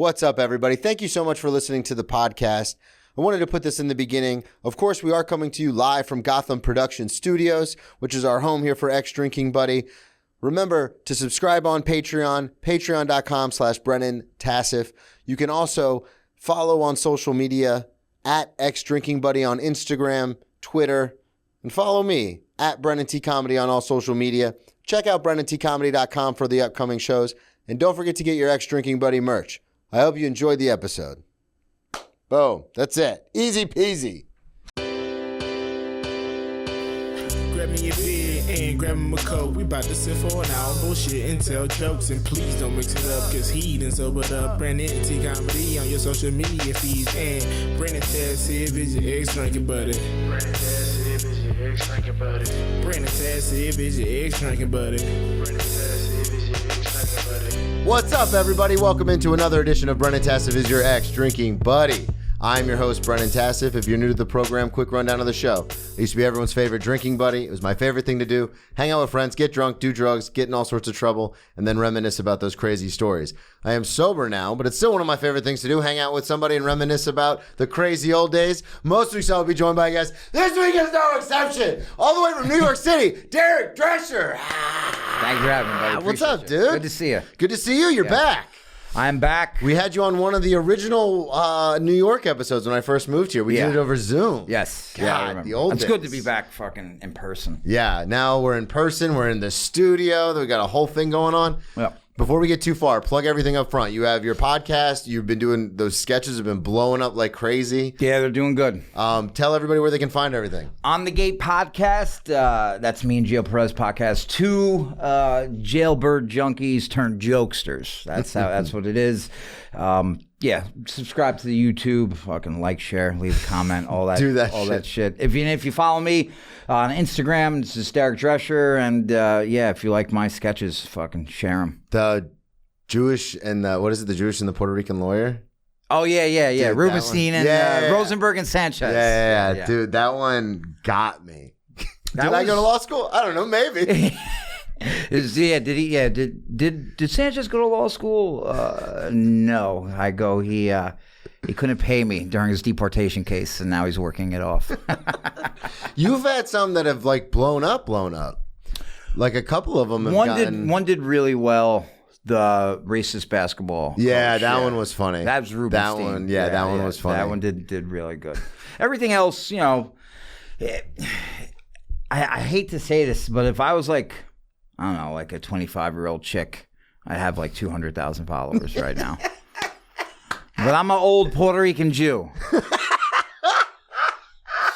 What's up, everybody? Thank you so much for listening to the podcast. I wanted to put this in the beginning. Of course, we are coming to you live from Gotham Production Studios, which is our home here for X Drinking Buddy. Remember to subscribe on Patreon, patreon.com/Brennan Tassif. You can also follow on social media at X Drinking Buddy on Instagram, Twitter, and follow me at Brennan T Comedy on all social media. Check out BrennanTComedy.com for the upcoming shows. And don't forget to get your X Drinking Buddy merch. I hope you enjoyed the episode. Boom. That's it. Easy peasy. Grab me a beer and grab me a coke. We about to sit for an hour, bullshit and tell jokes. And please don't mix it up, cause he done sobered up. Brennan T Comedy on your social media feeds. And Brennan Tassif is your X Drinking Buddy. Brennan Tassif is your X Drinking Buddy. Brennan Tassif is your X Drinking Buddy. Brennan Tassif is your X Drinking Buddy. What's up, everybody? Welcome into another edition of Brennan Tassif is your X Drinking Buddy. I'm your host, Brennan Tassif. If you're new to the program, quick rundown of the show. I used to be everyone's favorite drinking buddy. It was my favorite thing to do. Hang out with friends, get drunk, do drugs, get in all sorts of trouble, and then reminisce about those crazy stories. I am sober now, but it's still one of my favorite things to do. Hang out with somebody and reminisce about the crazy old days. Most weeks I'll be joined by guests. This week is no exception. All the way from New York City, Derek Drescher. Thanks for having me, buddy. What's up, Appreciate dude? Good to see you. Good to see you. You're back. I'm back. We had you on one of the original New York episodes when I first moved here. We did it over Zoom. Yes. God, I remember. the old It's days. good to be back fucking in person. Yeah, now we're in person. We're in the studio. We got a whole thing going on. Yeah. Before we get too far, plug everything up front. You have your podcast. You've been doing those sketches have been blowing up like crazy. Yeah, they're doing good. Tell everybody where they can find everything. On the Gate podcast, that's me and Gio Perez podcast. Two jailbird junkies turned jokesters. That's what it is. Yeah, subscribe to the YouTube, fucking like, share, leave a comment, all that, that shit. If you follow me on Instagram, this is Derek Drescher, and if you like my sketches, fucking share them. The Jewish and the Jewish and the Puerto Rican lawyer? Oh yeah. Dude, Rubenstein and Rosenberg and Sanchez. Yeah. Dude, that one got me. Did I go to law school? I don't know, maybe. Did Sanchez go to law school? No. He couldn't pay me during his deportation case, and now he's working it off. You've had some that have like blown up. Like a couple of them have One did really well. The racist basketball. Yeah, that one was funny. That was Rubenstein. That one was funny. That one did really good. Everything else, I hate to say this, but if I was like, I don't know, like a 25-year-old chick, I'd have like 200,000 followers right now. But I'm an old Puerto Rican Jew.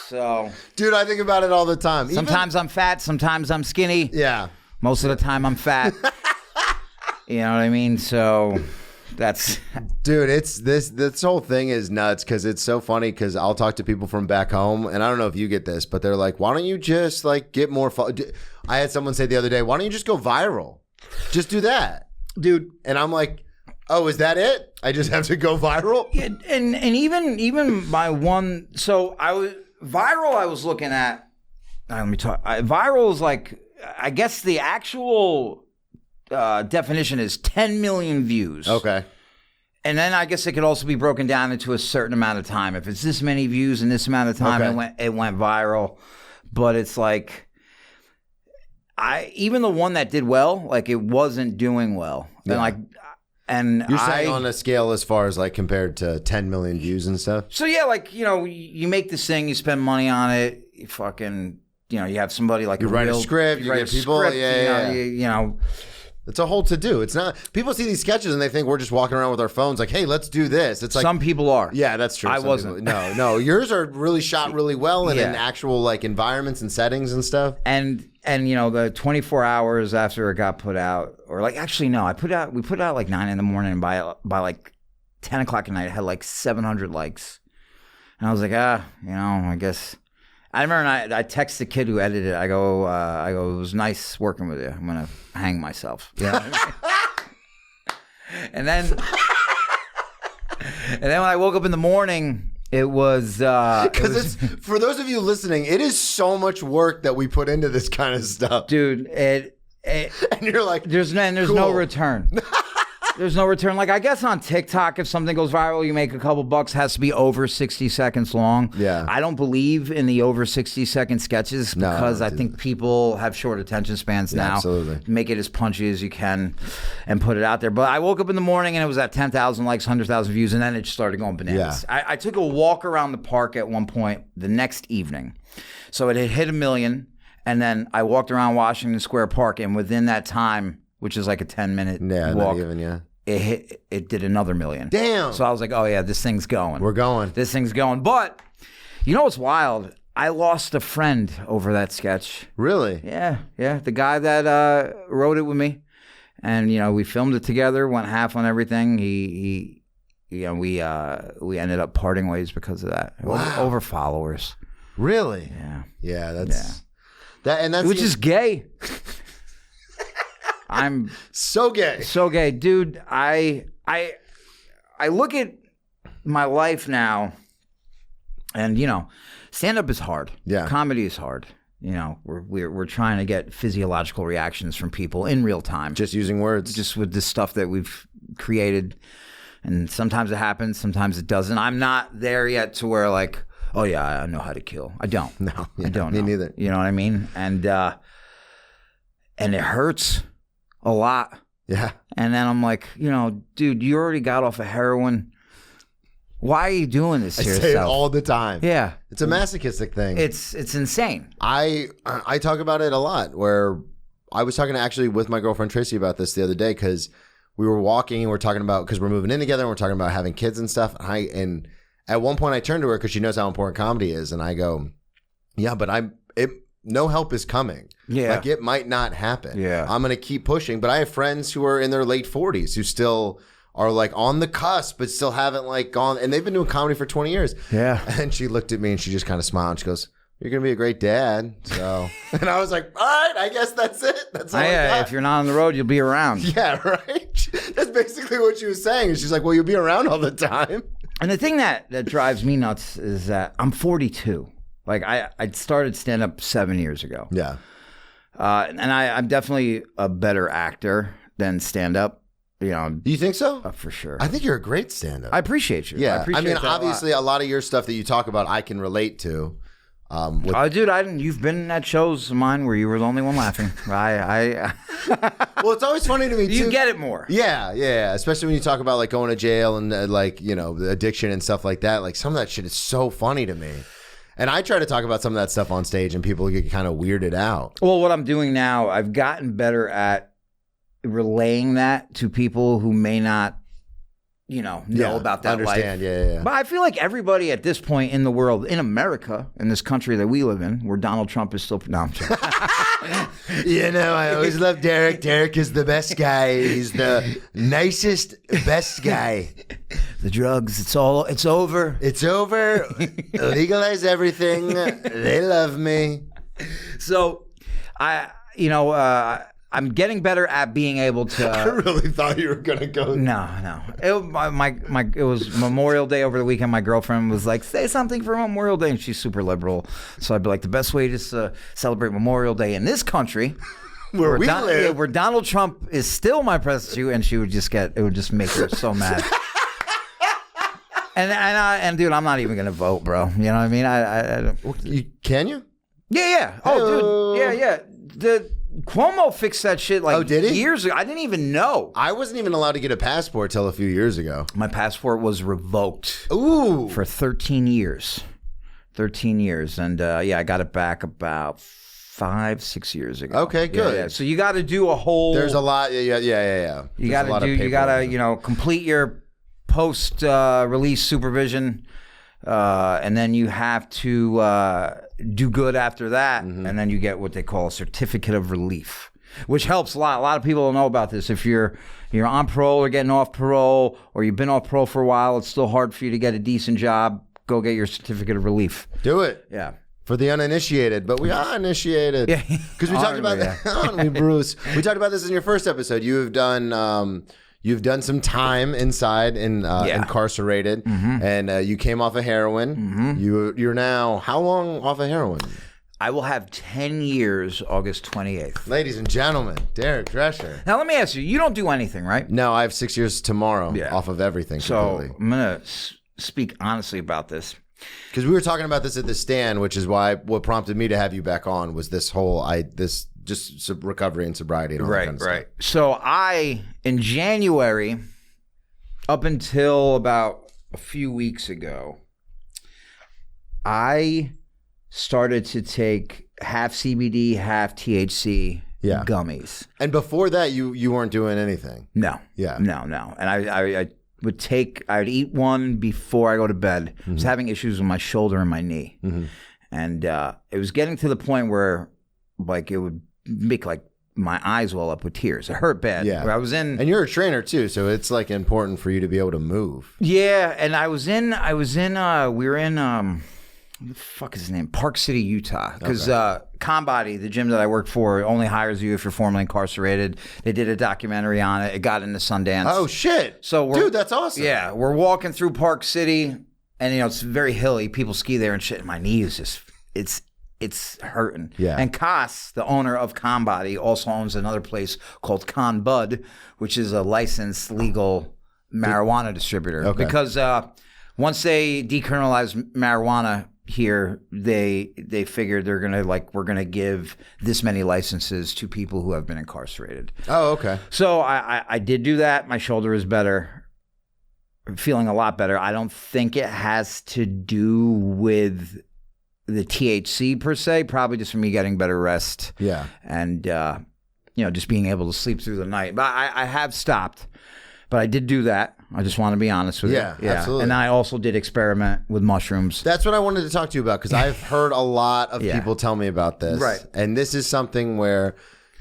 So, dude, I think about it all the time. Sometimes I'm fat, sometimes I'm skinny. Yeah. Most of the time I'm fat. You know what I mean? So that's... Dude, this whole thing is nuts because it's so funny because I'll talk to people from back home, and I don't know if you get this, but they're like, why don't you just like get more... I had someone say the other day, why don't you just go viral? Just do that. Dude. And I'm like, oh, is that it? I just have to go viral? Yeah, and even my one... So I was looking at... Let me talk. Viral is like... I guess the actual... definition is 10 million views. Okay. And then I guess it could also be broken down into a certain amount of time. If it's this many views in this amount of time, it went viral. But it's like, even the one that did well, like it wasn't doing well. Yeah. And you're saying on a scale as far as like compared to 10 million views and stuff? So yeah, like, you make this thing, you spend money on it, you fucking, you have somebody like you write a script, you get people, it's a whole to-do. It's not... People see these sketches and they think we're just walking around with our phones like, hey, let's do this. It's like... Some people are. Yeah, that's true. I wasn't. No. Yours are really shot really well and in actual like environments and settings and stuff. And the 24 hours after it got put out, or like, actually, no, we put it out like 9 a.m. and by like 10 o'clock at night, it had like 700 likes. And I was like, I guess... I remember I texted the kid who edited it. I go, it was nice working with you. I'm going to hang myself. Yeah. And then when I woke up in the morning, it was... Because for those of you listening, it is so much work that we put into this kind of stuff. Dude, and you're like... There's cool. no return. There's no return. Like, I guess on TikTok, if something goes viral, you make a couple bucks, has to be over 60 seconds long. Yeah. I don't believe in the over 60-second sketches because I think people have short attention spans now. Absolutely. Make it as punchy as you can and put it out there. But I woke up in the morning and it was at 10,000 likes, 100,000 views, and then it just started going bananas. Yeah. I took a walk around the park at one point the next evening. So it had hit 1 million, and then I walked around Washington Square Park, and within that time, which is like a 10-minute walk, it did another 1 million. Damn. So I was like, oh yeah, this thing's going. We're going. This thing's going. But you know what's wild? I lost a friend over that sketch. Really? Yeah. The guy that wrote it with me, and we filmed it together, went half on everything. We ended up parting ways because of that. Wow. Over followers. Really? Yeah. That's Which is gay. I'm so gay. So gay. Dude, I look at my life now, and stand-up is hard. Yeah. Comedy is hard. We're trying to get physiological reactions from people in real time. Just using words. Just with this stuff that we've created. And sometimes it happens, sometimes it doesn't. I'm not there yet to where like, oh yeah, I know how to kill. I don't. No, I don't know. Me neither. You know what I mean? And it hurts a lot. Yeah. And then I'm like, dude, you already got off of heroin. Why are you doing this to yourself? I say it all the time. Yeah. It's a masochistic thing. It's insane. I talk about it a lot, where I was talking actually with my girlfriend Tracy about this the other day, because we were walking and we're talking about, because we're moving in together and we're talking about having kids and stuff. And at one point I turned to her because she knows how important comedy is. And I go, yeah, but no help is coming. Yeah. Like, it might not happen. Yeah. I'm going to keep pushing. But I have friends who are in their late 40s who still are like on the cusp, but still haven't like gone. And they've been doing comedy for 20 years. Yeah. And she looked at me and she just kind of smiled and she goes, you're going to be a great dad. So, and I was like, all right, I guess that's it. That's all I got. If you're not on the road, you'll be around. Yeah, right? That's basically what she was saying. And she's like, well, you'll be around all the time. And the thing that drives me nuts is that I'm 42. Like, I started stand-up 7 years ago. Yeah. And I'm definitely a better actor than stand-up. Do you think so? For sure. I think you're a great stand-up. I appreciate you. Yeah. I appreciate that obviously, a lot of your stuff that you talk about, I can relate to. Dude, you've been at shows of mine where you were the only one laughing. Well, it's always funny to me, too. You get it more. Yeah. Especially when you talk about, like, going to jail and, the addiction and stuff like that. Like, some of that shit is so funny to me. And I try to talk about some of that stuff on stage, and people get kind of weirded out. Well, what I'm doing now, I've gotten better at relaying that to people who may not, know about that understand. life. Yeah. But I feel like everybody at this point in the world, in America, in this country that we live in, where Donald Trump is still... No, I'm joking. I always love Derek. Derek is the best guy. He's the nicest, best guy. The drugs, it's over. It's over. Legalize everything. They love me. So, I'm getting better at being able to. I really thought you were gonna go. No. It was Memorial Day over the weekend. My girlfriend was like, "Say something for Memorial Day," and she's super liberal. So I'd be like, "The best way to celebrate Memorial Day in this country, where we live, where Donald Trump is still my president," and she would it would just make her so mad. And dude, I'm not even gonna vote, bro. You know what I mean? I can you? Yeah. Oh, dude. Yeah. Cuomo fixed that shit did he? years ago. I didn't even know. I wasn't even allowed to get a passport till a few years ago. My passport was revoked. Ooh. For 13 years. 13 years. And I got it back about 5-6 years ago. Okay, good. Yeah. So you got to do a whole... There's a lot. Yeah. You got to complete your post-release supervision. And then you have to do good after that, and then you get what they call a certificate of relief, which helps a lot. A lot of people don't know about this. If you're on parole or getting off parole, or you've been off parole for a while, it's still hard for you to get a decent job. Go get your certificate of relief. Do it. Yeah. For the uninitiated, but we are initiated. Yeah. Because we talked about that, aren't we, Bruce? We talked about this in your first episode. You've done some time inside and incarcerated, and you came off of heroin. You're now how long off of heroin? I will have 10 years August 28th. Ladies and gentlemen, Derek Drescher. Now, let me ask you, you don't do anything, right? No, I have 6 years tomorrow off of everything completely. So I'm going to speak honestly about this. Because we were talking about this at the stand, which is why what prompted me to have you back on was this whole recovery and sobriety and all that kind of stuff. So in January, up until about a few weeks ago, I started to take half CBD, half THC gummies. And before that, you weren't doing anything. No. Yeah. No. And I would eat one before I go to bed. I was having issues with my shoulder and my knee. And it was getting to the point where like it would make like my eyes well up with tears. It hurt bad. Yeah. I was in, and you're a trainer too, so it's like important for you to be able to move. Yeah, and we were in what the fuck is his name? Park City, Utah. Because ConBody, the gym that I work for, only hires you if you're formerly incarcerated. They did a documentary on it. It got into Sundance. Oh shit! Dude, that's awesome. Yeah, we're walking through Park City, and it's very hilly. People ski there and shit. And my knee is just it's hurting. Yeah. And Koss, the owner of ConBody, also owns another place called ConBud, which is a licensed legal marijuana distributor. Okay. Because once they decriminalize marijuana here, they figured we're gonna give this many licenses to people who have been incarcerated. Oh, okay. So I did do that. My shoulder is better. I'm feeling a lot better. I don't think it has to do with the THC per se, probably just from me getting better rest. Yeah. And, just being able to sleep through the night. But I have stopped. But I did do that. I just want to be honest with you. Yeah, absolutely. And I also did experiment with mushrooms. That's what I wanted to talk to you about, because I've heard a lot of people tell me about this. Right. And this is something where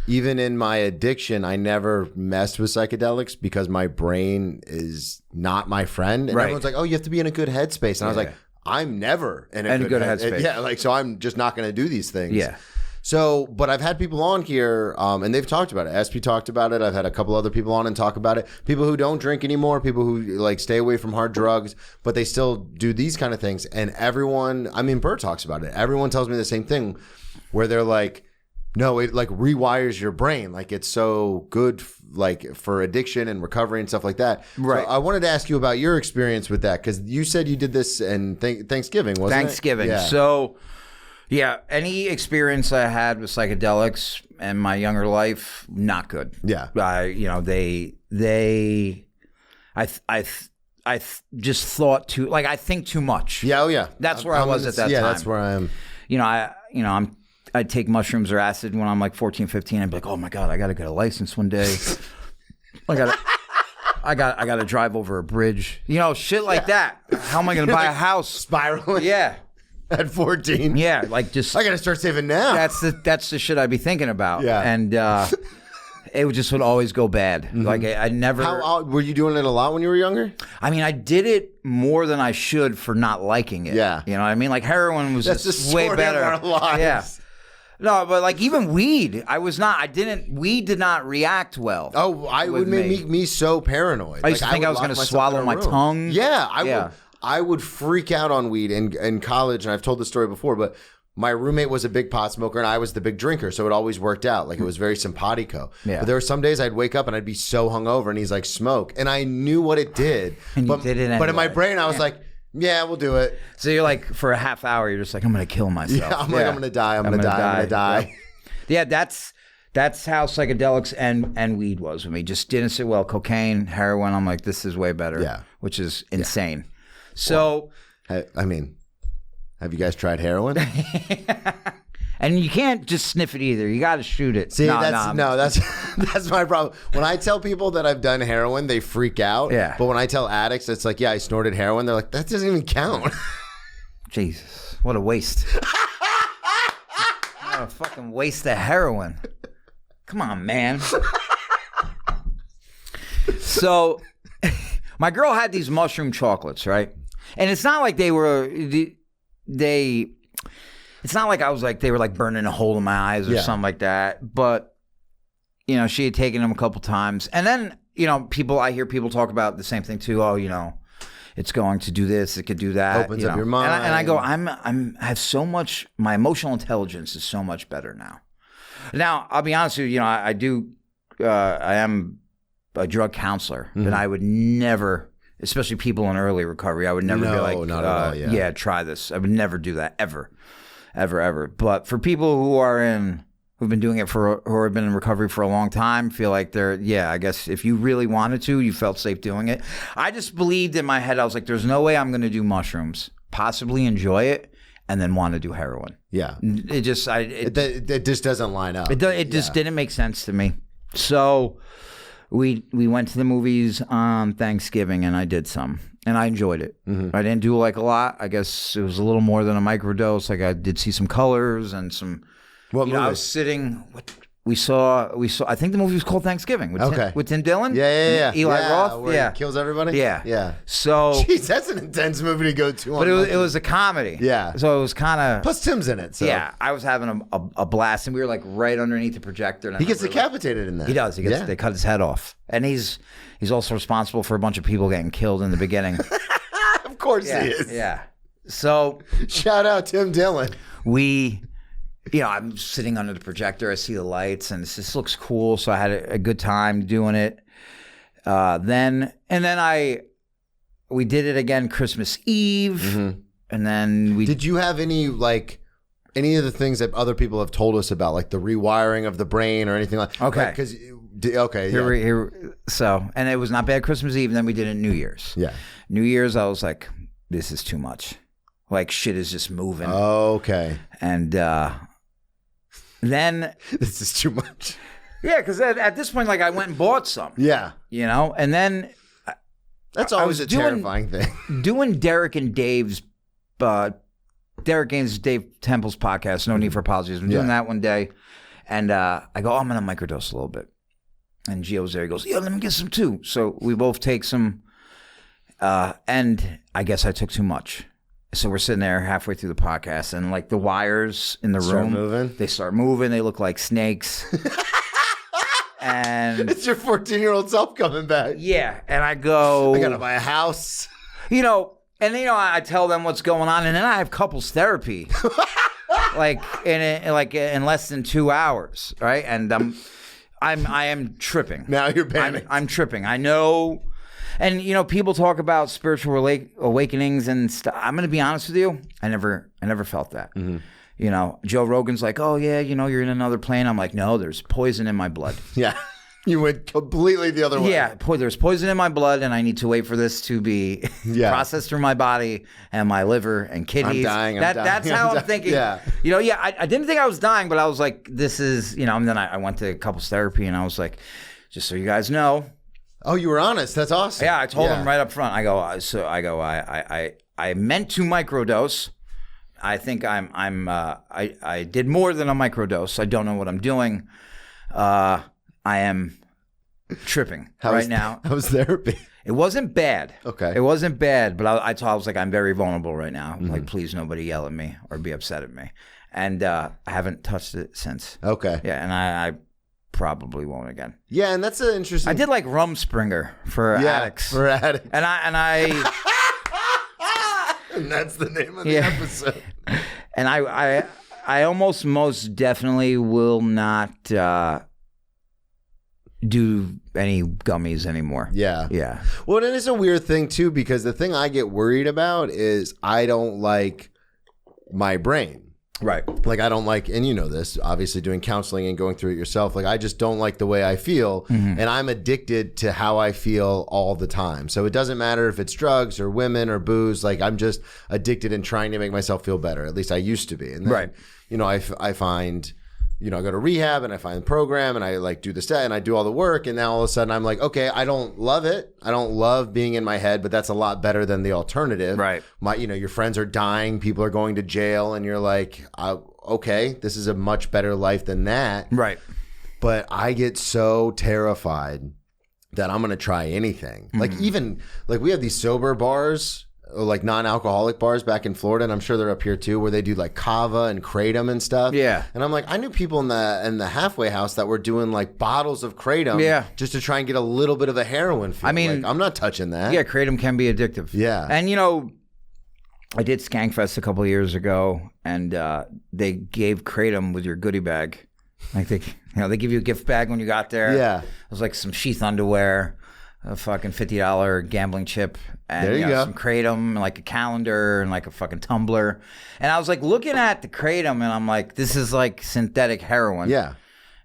even in my addiction, I never messed with psychedelics because my brain is not my friend. And everyone's like, oh, you have to be in a good headspace. And I was like, I'm never in a good headspace. Yeah, so I'm just not going to do these things. Yeah. So, but I've had people on here, and they've talked about it. SP talked about it. I've had a couple other people on and talk about it. People who don't drink anymore, people who stay away from hard drugs, but they still do these kind of things. And everyone, Bert talks about it. Everyone tells me the same thing, where they're like, no, it rewires your brain. It's so good, for addiction and recovery and stuff like that. Right. So I wanted to ask you about your experience with that, because you said you did this in Thanksgiving, wasn't it? Thanksgiving. Yeah. So, any experience I had with psychedelics in my younger life, not good. Yeah. I just thought too, I think too much. Yeah. Oh yeah. That's where I was at that time. Yeah, that's where I am. I'd take mushrooms or acid when I'm 14, 15. I'd be like, oh my God, I got to get a license one day. I got to drive over a bridge. Shit like that. How am I going to buy a house? Spiraling. Yeah. At 14. Yeah. I got to start saving now. That's the shit I'd be thinking about. Yeah. And it would always go bad. I never. How were you doing it a lot when you were younger? I did it more than I should for not liking it. Yeah. You know what I mean? Heroin was just way sort better. of our lives. Yeah. No, but even weed, weed did not react well. Oh, it would make me so paranoid. I used to think I was going to swallow my tongue. Yeah, I would freak out on weed in college, and I've told this story before, but my roommate was a big pot smoker and I was the big drinker, so it always worked out. It was very simpatico. Yeah. But there were some days I'd wake up and I'd be so hungover, and he's like, smoke. And I knew what it did. And you did it anyway. But in my brain, I was like, yeah, we'll do it. So you're for a half hour, you're just I'm going to kill myself. Yeah, I'm going to die. I'm going to die. Yeah, that's how psychedelics and weed was with me. Just didn't sit well. Cocaine, heroin, I'm like, this is way better. Yeah. Which is insane. So. Have you guys tried heroin? And you can't just sniff it either. You got to shoot it. See, that's my problem. When I tell people that I've done heroin, they freak out. Yeah. But when I tell addicts, it's like, yeah, I snorted heroin. They're like, that doesn't even count. Jesus, what a waste. What a fucking waste of heroin. Come on, man. So, my girl had these mushroom chocolates, right? And it's not like they were, it's not like I was they were burning a hole in my eyes or something like that. But, she had taken them a couple times. And then, I hear people talk about the same thing too. Oh, it's going to do this, it could do that. Opens up your mind. And I go, I have so much, my emotional intelligence is so much better now. Now, I'll be honest with you, I am a drug counselor, and I would never, especially people in early recovery, I would never be like, not at all, try this. I would never do that ever. But for people who've been doing it who have been in recovery for a long time, feel like I guess if you really wanted to, you felt safe doing it. I just believed in my head, I was like, there's no way I'm going to do mushrooms, possibly enjoy it, and then want to do heroin. Yeah. It just doesn't line up. It just didn't make sense to me. So we went to the movies on Thanksgiving, and I did some. And I enjoyed it. I didn't do like a lot. I guess it was a little more than a microdose. Like I did see some colors and some. What movie? I was sitting. We saw. I think the movie was called Thanksgiving. With Tim Dillon. Yeah. Eli Roth. Where he kills everybody. Yeah. So. Jeez, that's an intense movie to go to. But it was a comedy. Yeah. So it was kind of. Plus Tim's in it. So. Yeah, I was having a blast, and we were like right underneath the projector. And he gets decapitated in that. He does. They cut his head off, and he's also responsible for a bunch of people getting killed in the beginning. Of course he is. Yeah. So shout out Tim Dillon. I'm sitting under the projector. I see the lights, and this looks cool. So I had a good time doing it. Then we did it again Christmas Eve, and then we. Did you have any of the things that other people have told us about, like the rewiring of the brain or anything like? Okay. So, and it was not bad Christmas Eve, and then we did it New Year's. Yeah. New Year's, I was like, this is too much. Like, shit is just moving. Okay. And then... This is too much. Yeah, because at this point, like, I went and bought some. Yeah. And then... That's always a terrifying thing. Doing Derek and Dave Temple's podcast, No Need for Apologies. I'm doing that one day, and I go, I'm going to microdose a little bit. And Gio's there. He goes, yeah, let me get some too. So we both take some, and I guess I took too much. So we're sitting there halfway through the podcast, and like the wires in the room, they start moving. They look like snakes. And it's your 14-year-old self coming back. Yeah, and I go, I gotta buy a house. I tell them what's going on, and then I have couples therapy, in less than 2 hours, right? And I am tripping. Now you're panicked. I'm tripping. I know. And, people talk about spiritual awakenings and stuff. I'm going to be honest with you. I never felt that. Joe Rogan's like, oh, yeah, you're in another plane. I'm like, no, there's poison in my blood. Yeah. You went completely the other way. Yeah. There's poison in my blood, and I need to wait for this to be processed through my body and my liver and kidneys. I'm dying. That's how I'm thinking. Yeah. I didn't think I was dying, but I was like, this is, and then I went to couples therapy, and I was like, just so you guys know. Oh, you were honest. That's awesome. Yeah, I told them right up front. I meant to microdose. I think I did more than a microdose. I don't know what I'm doing. I am tripping now. How was therapy? It wasn't bad. Okay. It wasn't bad, but I was like, I'm very vulnerable right now. Like, please, nobody yell at me or be upset at me. And I haven't touched it since. Okay. Yeah, and I probably won't again. Yeah, and that's an interesting. I did like Rumspringa for addicts. For addicts. And I. And that's the name of the episode. And I almost most definitely will not do any gummies anymore. Yeah. Yeah. Well, it is a weird thing too, because the thing I get worried about is I don't like my brain. Right. Like I don't like, and you know this, obviously doing counseling and going through it yourself, like I just don't like the way I feel, and I'm addicted to how I feel all the time. So it doesn't matter if it's drugs or women or booze, like I'm just addicted and trying to make myself feel better. At least I used to be. And then, I find, I go to rehab and I find the program and I like do the stat and I do all the work, and now all of a sudden I'm like, okay, I don't love it. I don't love being in my head, but that's a lot better than the alternative. Right. Your friends are dying, people are going to jail, and you're like, okay, this is a much better life than that. Right. But I get so terrified that I'm going to try anything. Like even like we have these sober bars like non-alcoholic bars back in Florida, and I'm sure they're up here too, where they do like kava and kratom and stuff. Yeah. And I'm like, I knew people in the halfway house that were doing like bottles of kratom just to try and get a little bit of a heroin feel. I mean, like, I'm not touching that. Yeah, kratom can be addictive. Yeah. And I did Skankfest a couple of years ago, and they gave kratom with your goodie bag. Like they give you a gift bag when you got there. Yeah. It was like some sheath underwear, a fucking $50 gambling chip, and there you go. Some kratom, and like a calendar, and like a fucking tumbler. And I was like looking at the kratom, and I'm like, this is like synthetic heroin. Yeah.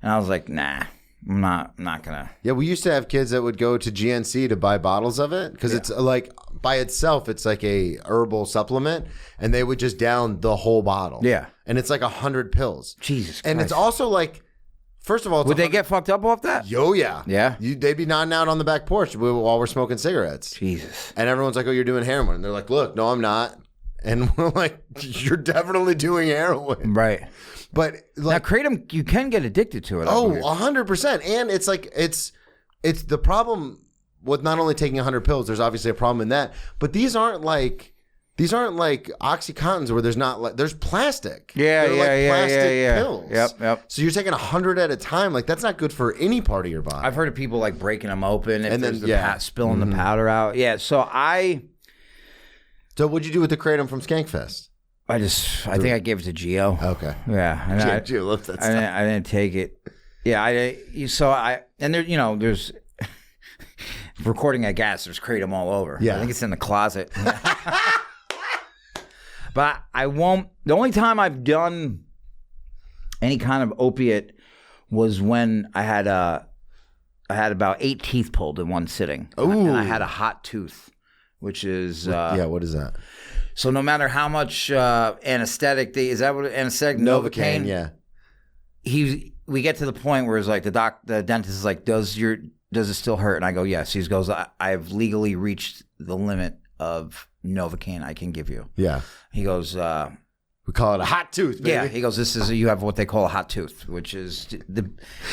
And I was like, nah, I'm not gonna. Yeah, we used to have kids that would go to GNC to buy bottles of it because it's like by itself, it's like a herbal supplement, and they would just down the whole bottle. Yeah. And it's like 100 pills. Jesus Christ. And it's also like, first of all, would they get fucked up off that? Yo, yeah. Yeah? They'd be nodding out on the back porch while we're smoking cigarettes. Jesus. And everyone's like, oh, you're doing heroin. And they're like, look, no, I'm not. And we're like, you're definitely doing heroin. Right. But like, now, kratom, you can get addicted to it. Oh, 100%. And it's like, it's the problem with not only taking 100 pills, there's obviously a problem in that, but these aren't like Oxycontins where there's plastic. Yeah, They're plastic pills. Yep. So you're taking 100 at a time. Like that's not good for any part of your body. I've heard of people like breaking them open and then spilling Mm-hmm. the powder out. Yeah. So what'd you do with the kratom from Skankfest? I think I gave it to Gio. Okay. Yeah. And Gio loves that stuff. I didn't take it. Yeah. There's recording at gas. There's kratom all over. Yeah. I think it's in the closet. But I won't. The only time I've done any kind of opiate was when I had about 8 teeth pulled in one sitting. Ooh. And I had a hot tooth, which is what is that? So no matter how much anesthetic is that what anesthetic? Novocaine. Yeah. We get to the point where it's like the dentist is like, does it still hurt? And I go, yes. He goes, I've legally reached the limit of Novocaine I can give you. Yeah. He goes, we call it a hot tooth, baby. Yeah, he goes, you have what they call a hot tooth, which is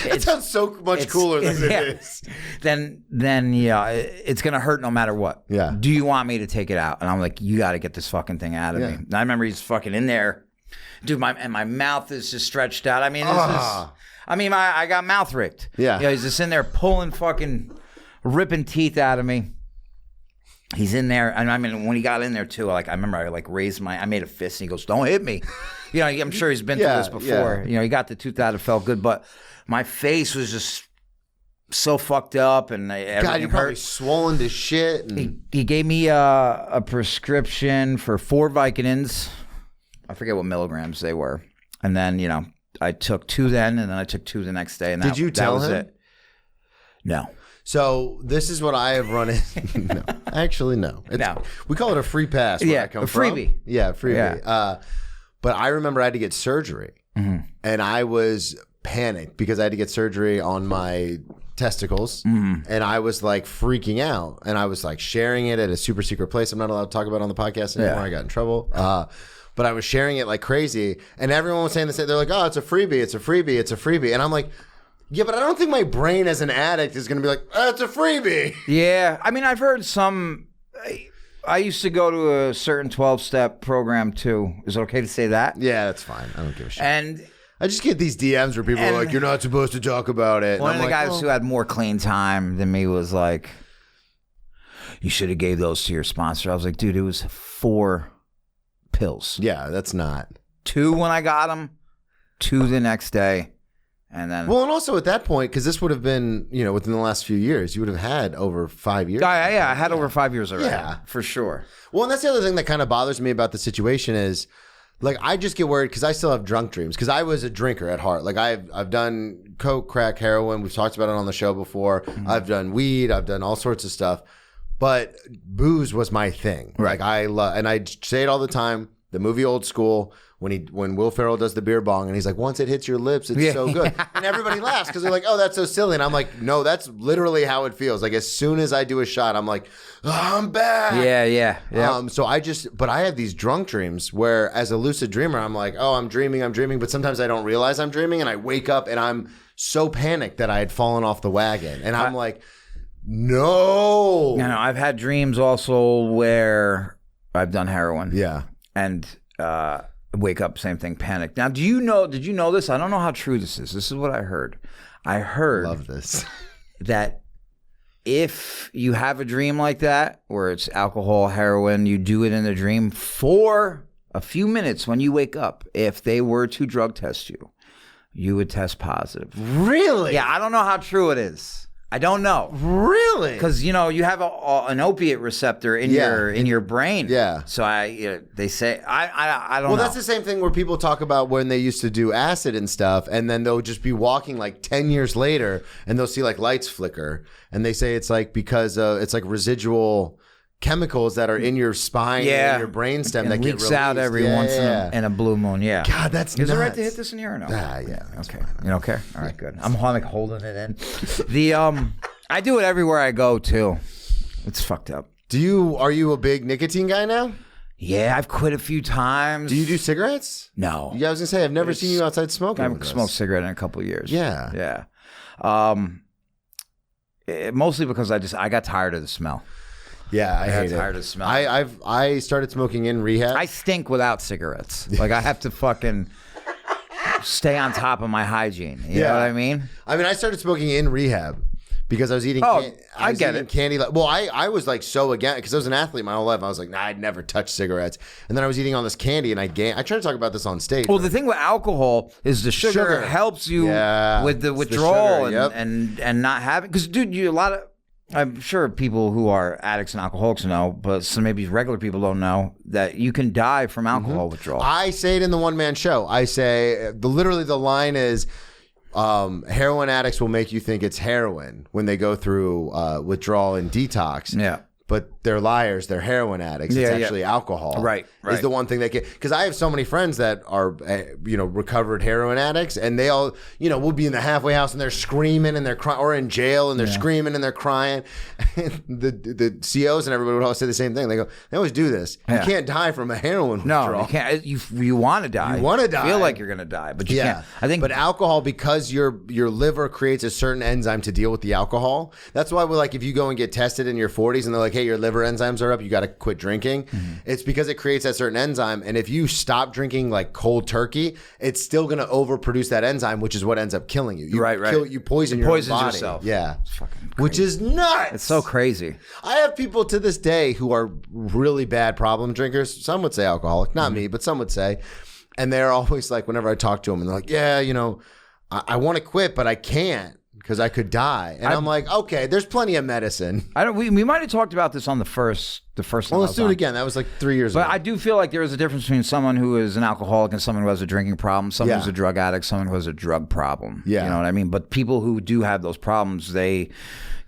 it sounds so much cooler than it is. Then it's gonna hurt no matter what. Yeah. Do you want me to take it out? And I'm like, you got to get this fucking thing out of me. And I remember he's fucking in there, dude. My mouth is just stretched out. I mean, I got mouth ripped. Yeah. He's just in there pulling fucking ripping teeth out of me. He's in there, and I mean, when he got in there too, like I remember, I made a fist, and he goes, "Don't hit me." I'm sure he's been through this before. Yeah. He got the tooth out, it felt good, but my face was just so fucked up, and God, you're probably swollen to shit. And... He gave me a prescription for 4 Vicodins. I forget what milligrams they were, and then I took 2 then, and then I took 2 the next day. And did you tell him? It. No. So this is what I have run into. No, actually, no. We call it a free pass where I come a freebie. from. Yeah, freebie. Yeah. But I remember I had to get surgery, and I was panicked because I had to get surgery on my testicles, and I was like freaking out, and I was like sharing it at a super secret place I'm not allowed to talk about on the podcast anymore. I got in trouble. But I was sharing it like crazy, and everyone was saying the same. They're like, "Oh, it's a freebie. It's a freebie. It's a freebie," and I'm like. Yeah, but I don't think my brain as an addict is going to be like, oh, it's a freebie. Yeah. I mean, I've heard some. I used to go to a certain 12-step program, too. Is it okay to say that? Yeah, that's fine. I don't give a shit. And I just get these DMs where people are like, you're not supposed to talk about it. One of the guys who had more clean time than me was like, you should have gave those to your sponsor. I was like, dude, it was 4 pills. Yeah, that's not. 2 when I got them, 2 the next day. And then, and also at that point, because this would have been, within the last few years, you would have had over 5 years. I had over 5 years already. Yeah, for sure. Well, and that's the other thing that kind of bothers me about the situation is, like, I just get worried because I still have drunk dreams because I was a drinker at heart. Like, I've done coke, crack, heroin. We've talked about it on the show before. Mm-hmm. I've done weed. I've done all sorts of stuff. But booze was my thing. Right. Like, and I say it all the time. The movie Old School. When Will Ferrell does the beer bong and he's like, once it hits your lips, it's so good. And everybody laughs because they're like, oh, that's so silly. And I'm like, no, that's literally how it feels. Like as soon as I do a shot, I'm like, oh, I'm back. Yeah. So but I have these drunk dreams where as a lucid dreamer, I'm like, oh, I'm dreaming. But sometimes I don't realize I'm dreaming and I wake up and I'm so panicked that I had fallen off the wagon. And I'm like, no. I've had dreams also where I've done heroin. Yeah. And wake up, same thing, panic. Now, did you know this? I don't know how true this is. This is what I heard. I heard Love this. that if you have a dream like that, where it's alcohol, heroin, you do it in the dream for a few minutes when you wake up, if they were to drug test you, you would test positive. Really? Yeah, I don't know how true it is. I don't know. Really? Because, you have an opiate receptor in your brain. Yeah. So they say, I don't know. Well, that's the same thing where people talk about when they used to do acid and stuff, and then they'll just be walking like 10 years later, and they'll see like lights flicker, and they say it's like because it's like residual chemicals that are in your spine and your brainstem that leaks get out every once in a blue moon. Yeah. God, that's Is nuts. it right to hit this in here or no? Yeah. Okay. You don't care? All right, good. I'm like holding it in. I do it everywhere I go too. It's fucked up. Are you a big nicotine guy now? Yeah, I've quit a few times. Do you do cigarettes? No. Yeah, I was gonna say I've never seen you outside smoking. I haven't smoked a cigarette in a couple of years. Yeah. Mostly because I got tired of the smell. Yeah, I hate it. Tired of the smell. I started smoking in rehab. I stink without cigarettes. Like I have to fucking stay on top of my hygiene. You know what I mean? I started smoking in rehab because I was eating. I get it. Candy. Well, I was like so against because I was an athlete my whole life. I was like, nah, I'd never touch cigarettes. And then I was eating all this candy, and I tried to talk about this on stage. Well, the thing with alcohol is the sugar helps you with the withdrawal and not having. Because, dude, I'm sure people who are addicts and alcoholics know, but some maybe regular people don't know that you can die from alcohol withdrawal. I say it in the one-man show. I say literally the line is, heroin addicts will make you think it's heroin when they go through withdrawal and detox. Yeah. But they're liars. They're heroin addicts. It's actually alcohol. Right. Is the one thing they get. Because I have so many friends that are, recovered heroin addicts, and they all, we'll be in the halfway house and they're screaming and they're crying, or in jail and they're screaming and they're crying. And the COs and everybody would always say the same thing. They always do this. You can't die from a heroin withdrawal. No, you can't. You want to die. You want to die. Feel like you're going to die, but you can't. But alcohol, because your liver creates a certain enzyme to deal with the alcohol. That's why we're like, if you go and get tested in your 40s and they're like, hey, your liver enzymes are up, you got to quit drinking. It's because it creates that certain enzyme, and if you stop drinking like cold turkey, it's still going to overproduce that enzyme, which is what ends up killing you. You poison your own body. Yourself. Yeah, it's fucking crazy. Which is nuts. It's so crazy. I have people to this day who are really bad problem drinkers. Some would say alcoholic, not me, but some would say, and they're always like, whenever I talk to them, and they're like, yeah, I want to quit, but I can't. Because I could die, and I'm like, okay, there's plenty of medicine. We might have talked about this on the first time. Well, let's do it again. That was like 3 years ago. But I do feel like there is a difference between someone who is an alcoholic and someone who has a drinking problem, someone who's a drug addict, someone who has a drug problem. Yeah. You know what I mean? But people who do have those problems, they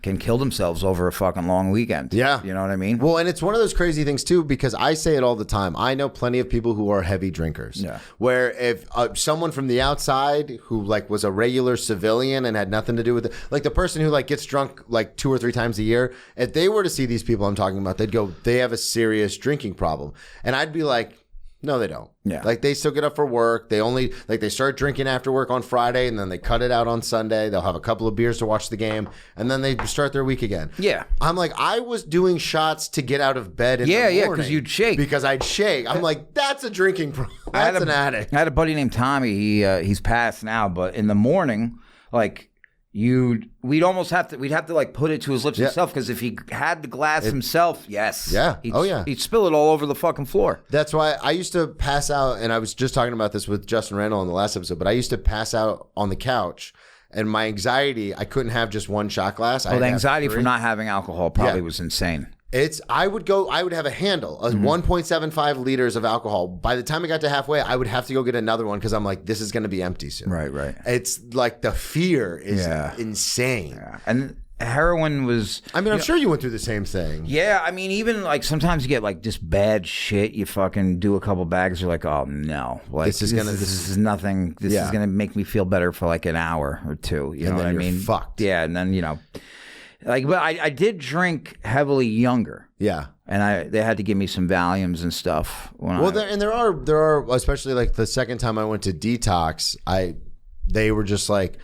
can kill themselves over a fucking long weekend. Yeah. You know what I mean? Well, and it's one of those crazy things too, because I say it all the time. I know plenty of people who are heavy drinkers. Yeah. Where if someone from the outside who like was a regular civilian and had nothing to do with it, like the person who like gets drunk like 2 or 3 times a year, if they were to see these people I'm talking about, they'd go, they have a serious drinking problem. And I'd be like, no, they don't. Yeah. Like they still get up for work. They start drinking after work on Friday, and then they cut it out on Sunday. They'll have a couple of beers to watch the game, and then they start their week again. Yeah. I'm like, I was doing shots to get out of bed in the morning. Yeah, because you'd shake. Because I'd shake. I'm like, that's a drinking problem. That's an addict. I had a buddy named Tommy. He's passed now, but in the morning, like we'd have to like put it to his lips himself, because if he had the glass himself, he'd spill it all over the fucking floor. That's why I used to pass out, and I was just talking about this with Justin Randall in the last episode, but I used to pass out on the couch, and my anxiety, I couldn't have just one shot glass. The anxiety from not having alcohol probably was insane. I would have a handle, 1.75 liters of alcohol. By the time I got to halfway, I would have to go get another one, because I'm like, this is going to be empty soon. Right. It's like the fear is insane. Yeah. And heroin was... I'm sure you went through the same thing. Yeah, I mean, even like sometimes you get like just bad shit. You fucking do a couple bags, you're like, oh no, like this is nothing. This is gonna make me feel better for like an hour or two. You know what I mean? Fucked. Yeah, and then but I did drink heavily younger. Yeah. And they had to give me some Valiums and stuff. There are, especially like the second time I went to detox, they were just like,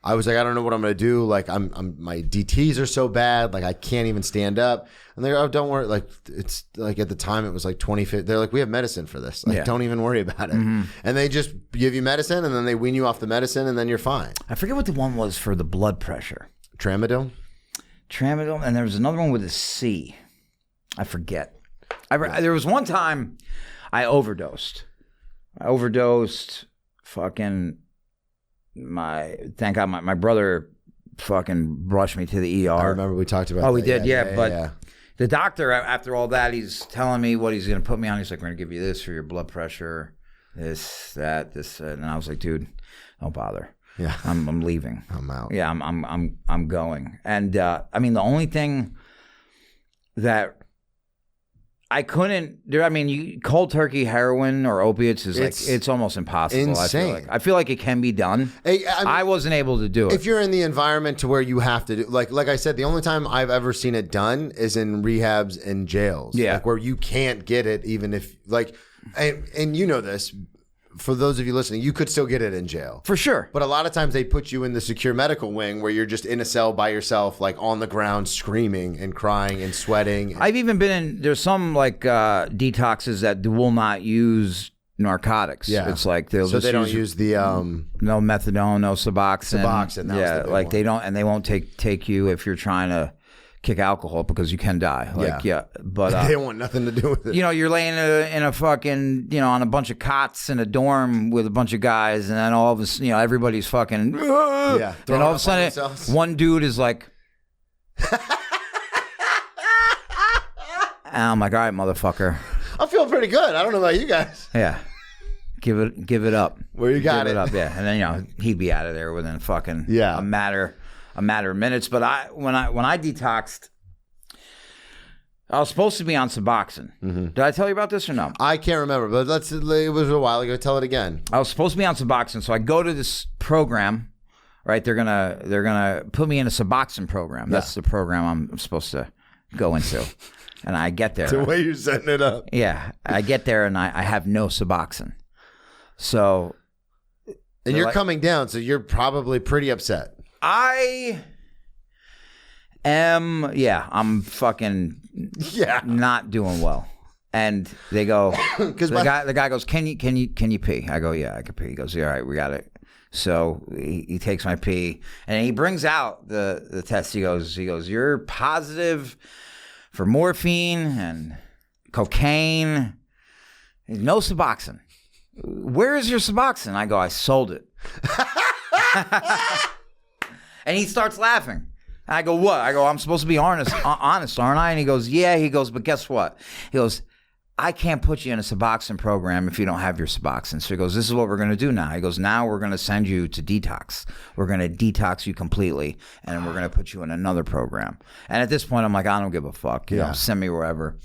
I was like, I don't know what I'm going to do. Like, my DTs are so bad. Like, I can't even stand up. And they're, oh, don't worry. Like, it's like at the time it was like 20. They're like, we have medicine for this. Like, don't even worry about it. And they just give you medicine and then they wean you off the medicine and then you're fine. I forget what the one was for the blood pressure. Tramadol? And there was another one with a C. I forget. There was one time I overdosed. Fucking thank God my brother fucking rushed me to the ER. I remember we talked about that. Oh, we did, yeah. The doctor, after all that, he's telling me what he's going to put me on. He's like, we're going to give you this for your blood pressure, this, that. And I was like, dude, don't bother. Yeah. I'm leaving. I'm out. Yeah, I'm going. And I mean, the only thing that I couldn't do, I mean, cold turkey heroin or opiates is it's almost impossible. Insane. I feel like it can be done. I wasn't able to do it. If you're in the environment to where you have to do, like I said, the only time I've ever seen it done is in rehabs and jails. Yeah. Like where you can't get it even if, like, and you know this, for those of you listening, you could still get it in jail. For sure. But a lot of times they put you in the secure medical wing where you're just in a cell by yourself, like on the ground, screaming and crying and sweating. I've even been in, there's some like detoxes that will not use narcotics. Yeah. It's like they'll so just they don't use the no methadone, no Suboxone. Suboxone, yeah, like they don't, and they won't take you if you're trying to kick alcohol because you can die. Like, but they want nothing to do with it. You know, you're laying in a fucking, you know, on a bunch of cots in a dorm with a bunch of guys, and then all of a sudden, you know, everybody's fucking, and all of a sudden, one dude is like, and I'm like, all right, motherfucker. I feel pretty good. I don't know about you guys. Yeah. Give it up. Where you got Give it up, yeah. And then, you know, he'd be out of there within fucking a matter of minutes. But when I detoxed, I was supposed to be on Suboxone. Mm-hmm. Did I tell you about this or no? I can't remember, but it was a while ago. Tell it again. I was supposed to be on Suboxone, so I go to this program, right? They're gonna put me in a Suboxone program. That's the program I'm supposed to go into. And I get there. The way you're setting it up. Yeah. I get there and I have no Suboxone. So. And you're coming down, so you're probably pretty upset. I'm fucking not doing well. And they go, the guy goes, can you pee? I go, yeah, I can pee. He goes, yeah, all right, we got it. So he takes my pee and he brings out the test. He goes, you're positive for morphine and cocaine. No Suboxone. Where is your Suboxone? I go, I sold it. And he starts laughing. I go, what? I go, I'm supposed to be honest, aren't I? And he goes, yeah. He goes, but guess what? He goes, I can't put you in a Suboxone program if you don't have your Suboxone. So he goes, this is what we're going to do now. He goes, now we're going to send you to detox. We're going to detox you completely, and we're going to put you in another program. And at this point, I'm like, I don't give a fuck. You know, send me wherever.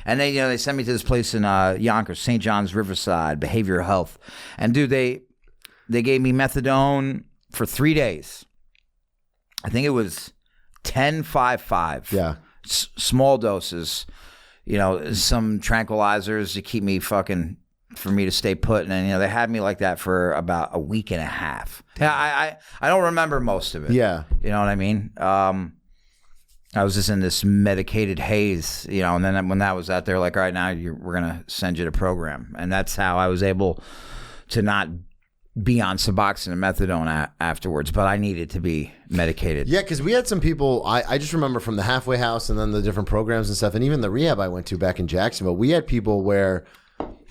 And they sent me to this place in Yonkers, St. John's Riverside, behavioral health. And dude, they gave me methadone for 3 days. I think it was 10-5-5. Yeah. Small doses. You know, some tranquilizers to keep me fucking, for me to stay put. And, you know, they had me like that for about a week and a half. Yeah, I don't remember most of it. Yeah. You know what I mean? I was just in this medicated haze, you know, and then when that was out there, like, all right, now we're going to send you to program. And that's how I was able to not be on Suboxone and methadone afterwards, but I needed to be medicated. Yeah, because we had some people, I just remember from the halfway house and then the different programs and stuff, and even the rehab I went to back in Jacksonville, we had people where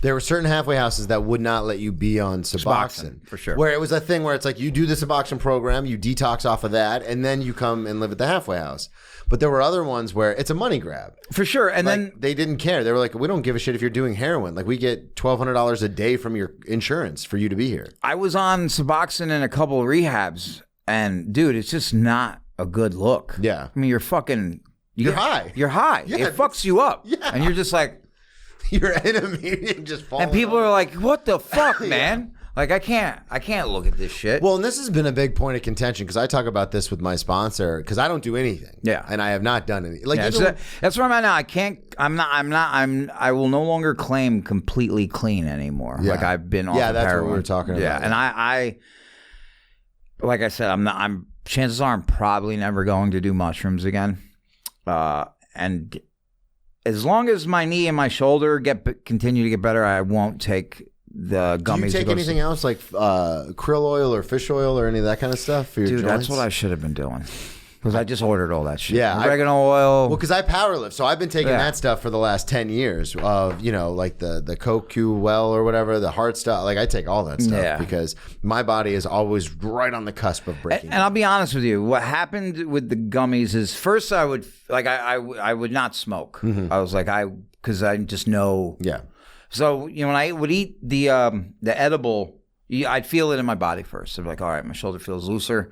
there were certain halfway houses that would not let you be on Suboxone. For sure. Where it was a thing where it's like you do the Suboxone program, you detox off of that, and then you come and live at the halfway house. But there were other ones where it's a money grab. For sure. And like, then they didn't care. They were like, we don't give a shit if you're doing heroin. Like, we get $1,200 a day from your insurance for you to be here. I was on Suboxone in a couple of rehabs, and dude, it's just not a good look. Yeah. I mean, you're fucking... You're high. You're high. Yeah. It fucks you up. Yeah. And you're just like... You're in a meeting just falling. And people are like, what the fuck, man? Like, I can't look at this shit. Well, and this has been a big point of contention because I talk about this with my sponsor because I don't do anything. Yeah. And I have not done anything. Like, yeah, so that's where I'm at now. I will no longer claim completely clean anymore. Yeah. Like, I've been off Yeah, of that's heroin. what we were talking about. Yeah. And like I said, chances are I'm probably never going to do mushrooms again. And as long as my knee and my shoulder continue to get better, I won't take the gummies. Do you take anything else like krill oil or fish oil or any of that kind of stuff for your joints? That's what I should have been doing. Because I just ordered all that shit. Yeah. Oregano oil. Well, because I powerlift, so I've been taking that stuff for the last 10 years of, like the CoQ well or whatever, the heart stuff. Like I take all that stuff because my body is always right on the cusp of breaking. And I'll be honest with you, what happened with the gummies is first I would I would not smoke. Mm-hmm. I was like because I just know. Yeah. So when I would eat the edible, I'd feel it in my body first. I'd be like, all right, my shoulder feels looser.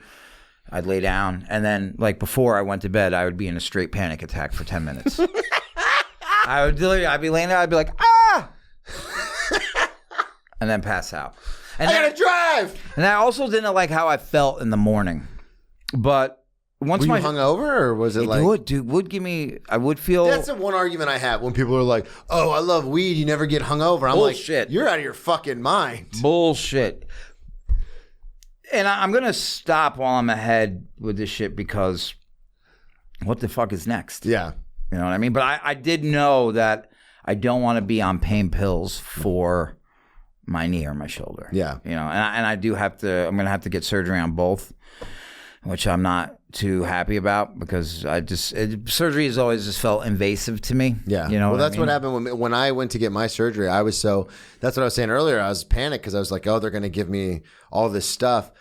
I'd lay down, and then, like, before I went to bed, I would be in a straight panic attack for 10 minutes. I'd be laying there, I'd be like, ah! And then pass out. And I gotta drive! And I also didn't like how I felt in the morning. But once Were you hungover, or was it like... would give me... I would feel... That's the one argument I have when people are like, oh, I love weed, you never get hungover. I'm Bullshit. like, you're out of your fucking mind. Bullshit. And I'm going to stop while I'm ahead with this shit because what the fuck is next? Yeah. You know what I mean? But I did know that I don't want to be on pain pills for my knee or my shoulder. Yeah. And I do have to, I'm going to have to get surgery on both, which I'm not too happy about because surgery has always just felt invasive to me. Yeah. You know well, that's what happened when I went to get my surgery. That's what I was saying earlier. I was panicked because I was like, oh, they're going to give me all this stuff.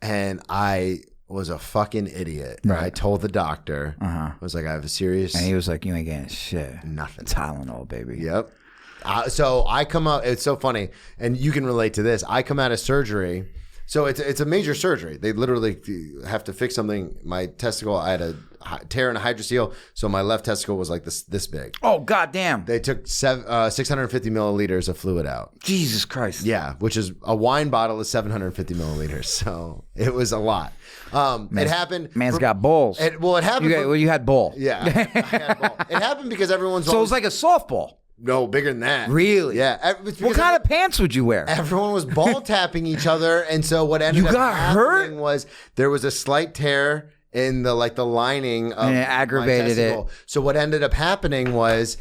And I was a fucking idiot. Right. I told the doctor, I was like, I have a serious... And he was like, you ain't getting shit. Nothing. Tylenol, baby. Yep. So I come out, it's so funny, and you can relate to this. I come out of surgery. So it's a major surgery. They literally have to fix something. My testicle, I had a tear in a hydrocele, so my left testicle was like this big. Oh, goddamn. They took 650 milliliters of fluid out. Jesus Christ. Yeah, which is a wine bottle is 750 milliliters. So it was a lot. It happened. Man's got balls. It happened. You had ball. Yeah, I had ball. It happened because everyone's. So it was like a softball. No, bigger than that. Really? Yeah. What kind of pants would you wear? Everyone was ball tapping each other, and so what ended up happening was there was a slight tear in the lining of and it aggravated my testicle. So what ended up happening was.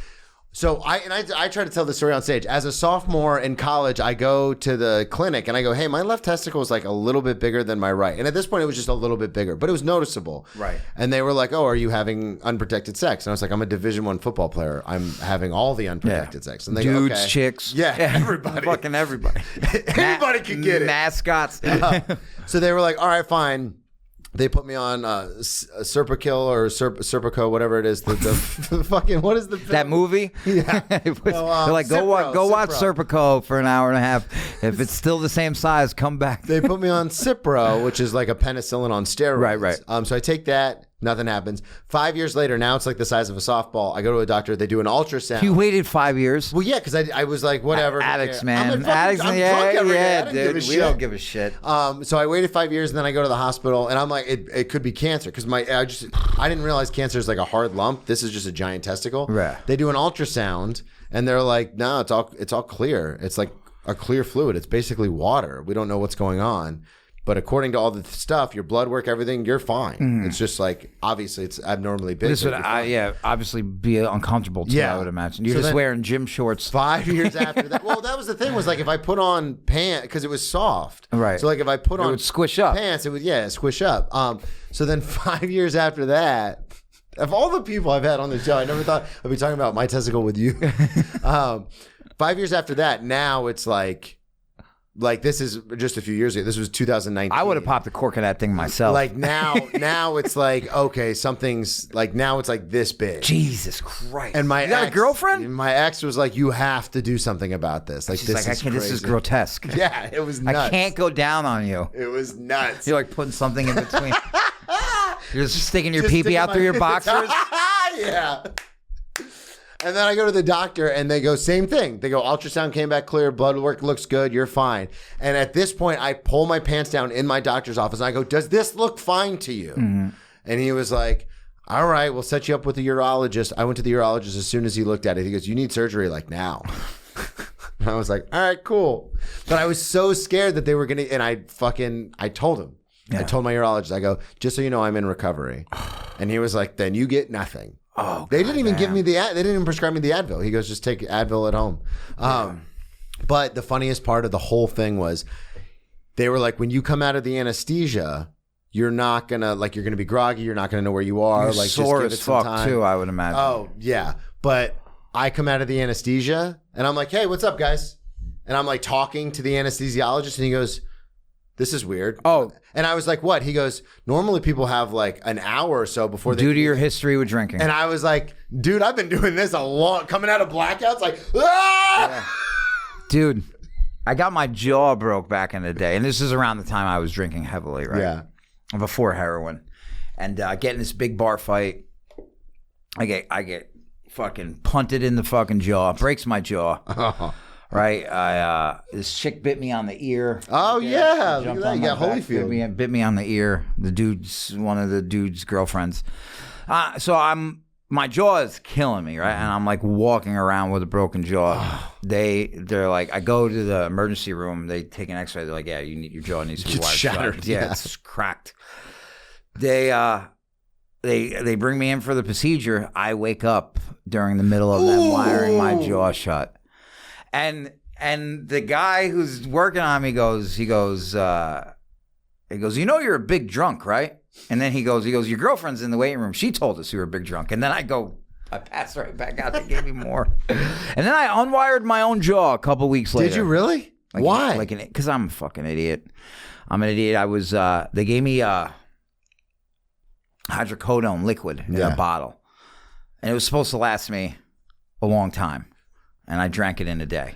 So I try to tell the story on stage. As a sophomore in college, I go to the clinic and I go, hey, my left testicle is like a little bit bigger than my right. And at this point, it was just a little bit bigger, but it was noticeable. Right. And they were like, oh, are you having unprotected sex? And I was like, I'm a Division I football player. I'm having all the unprotected sex. And they Dudes, go, okay. chicks. Yeah, everybody. Fucking everybody. Anybody could get it. Mascots. So they were like, all right, fine. They put me on Serpico or Serpico, whatever it is. The fucking, what is the film? That movie? Yeah. They're like, go watch Serpico for an hour and a half. If it's still the same size, come back. They put me on Cipro, which is like a penicillin on steroids. Right. So I take that. Nothing happens. 5 years later, now it's like the size of a softball. I go to a doctor. They do an ultrasound. You waited 5 years? Well, yeah, because I was like, whatever. Addicts, man. I'm Addicts, drunk every day. dude. We don't give a shit. So I waited 5 years, and then I go to the hospital, and I'm like, it could be cancer because I didn't realize cancer is like a hard lump. This is just a giant testicle. Right. They do an ultrasound, and they're like, no, it's all clear. It's like a clear fluid. It's basically water. We don't know what's going on. But according to all the stuff, your blood work, everything, you're fine. Mm. It's just like, obviously, it's abnormally big. This would, obviously be uncomfortable too, I would imagine. You're just wearing gym shorts. 5 years after that. Well, that was the thing was like if I put on pants, because it was soft. Right. So like if I put on would squish up. Pants, it would, squish up. So then 5 years after that, of all the people I've had on the show, I never thought I'd be talking about my testicle with you. 5 years after that, now it's like this is just a few years ago. This was 2019. I would have popped the cork of that thing myself. Like now it's like, okay, something's like now it's like this big. Jesus Christ. And you got a girlfriend? My ex was like, you have to do something about this. Like, she's like, this is grotesque. Yeah, it was nuts. I can't go down on you. It was nuts. You're like putting something in between. You're just sticking your pee-pee out through your boxers? Yeah. And then I go to the doctor and they go, same thing. They go, ultrasound came back clear, blood work looks good, you're fine. And at this point, I pull my pants down in my doctor's office and I go, does this look fine to you? Mm-hmm. And he was like, all right, we'll set you up with a urologist. I went to the urologist as soon as he looked at it. He goes, you need surgery like now. And I was like, all right, cool. But I was so scared that they were going to, and I told him. I told my urologist, I go, just so you know, I'm in recovery. And he was like, then you get nothing. Oh, they didn't even give me they didn't even prescribe me the Advil. He goes, just take Advil at home. But the funniest part of the whole thing was they were like, when you come out of the anesthesia, you're not gonna you're gonna be groggy. You're not gonna know where you are. You're like sore just give as it some fuck time. too, I would imagine. Oh yeah, but I come out of the anesthesia and I'm like, hey, what's up, guys? And I'm like talking to the anesthesiologist, and he goes, this is weird. Oh. And I was like, what? He goes, normally people have like an hour or so before they... Due to your history with drinking. And I was like, dude, I've been doing this a long... Coming out of blackouts, like, ah! Yeah. Dude, I got my jaw broke back in the day. And this is around the time I was drinking heavily, right? Yeah. Before heroin. And getting this big bar fight. I get fucking punted in the fucking jaw. Breaks my jaw. Oh. Right, this chick bit me on the ear. Oh yeah, She jumped you on got my back, Holyfield. bit me on the ear. One of the dude's girlfriends. So my jaw is killing me, right? And I'm like walking around with a broken jaw. They're like, I go to the emergency room. They take an X-ray. They're like, yeah, your jaw needs to be wired shattered. shut. Yeah, it's cracked. They bring me in for the procedure. I wake up during the middle of them wiring my jaw shut. And the guy who's working on me goes, you know you're a big drunk, right? And then he goes, your girlfriend's in the waiting room. She told us you were a big drunk. And then I passed right back out. They gave me more. And then I unwired my own jaw a couple weeks later. Did you really? Why? Because I'm a fucking idiot. I'm an idiot. I was, they gave me hydrocodone liquid in a bottle. And it was supposed to last me a long time. And I drank it in a day.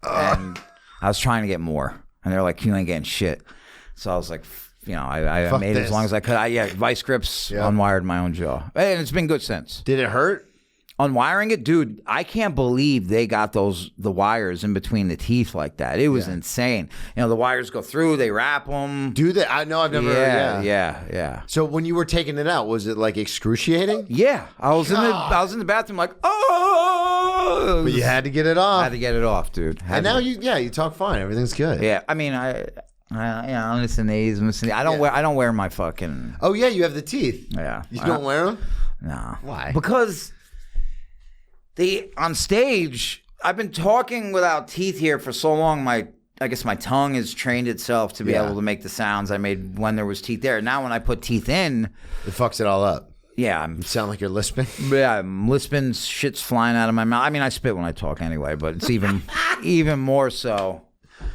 And I was trying to get more. And they're like, you ain't getting shit. So I was like, I made it as long as I could. Vice grips, unwired my own jaw. And it's been good since. Did it hurt? Unwiring it? Dude, I can't believe they got the wires in between the teeth like that. It was insane. The wires go through, they wrap them. Do they? I know, I've never... Yeah. So when you were taking it out, was it like excruciating? Yeah. I was in the bathroom like, oh! But you had to get it off. I had to get it off, dude. And now you talk fine. Everything's good. Yeah. I mean, I'm listening to these. I don't wear my fucking... Oh, yeah, you have the teeth. Yeah. You don't wear them? No. Why? Because... on stage, I've been talking without teeth here for so long. I guess my tongue has trained itself to be able to make the sounds I made when there was teeth there. Now when I put teeth in, it fucks it all up. Yeah, you sound like you're lisping. Yeah, I'm lisping. Shit's flying out of my mouth. I mean, I spit when I talk anyway, but it's even more so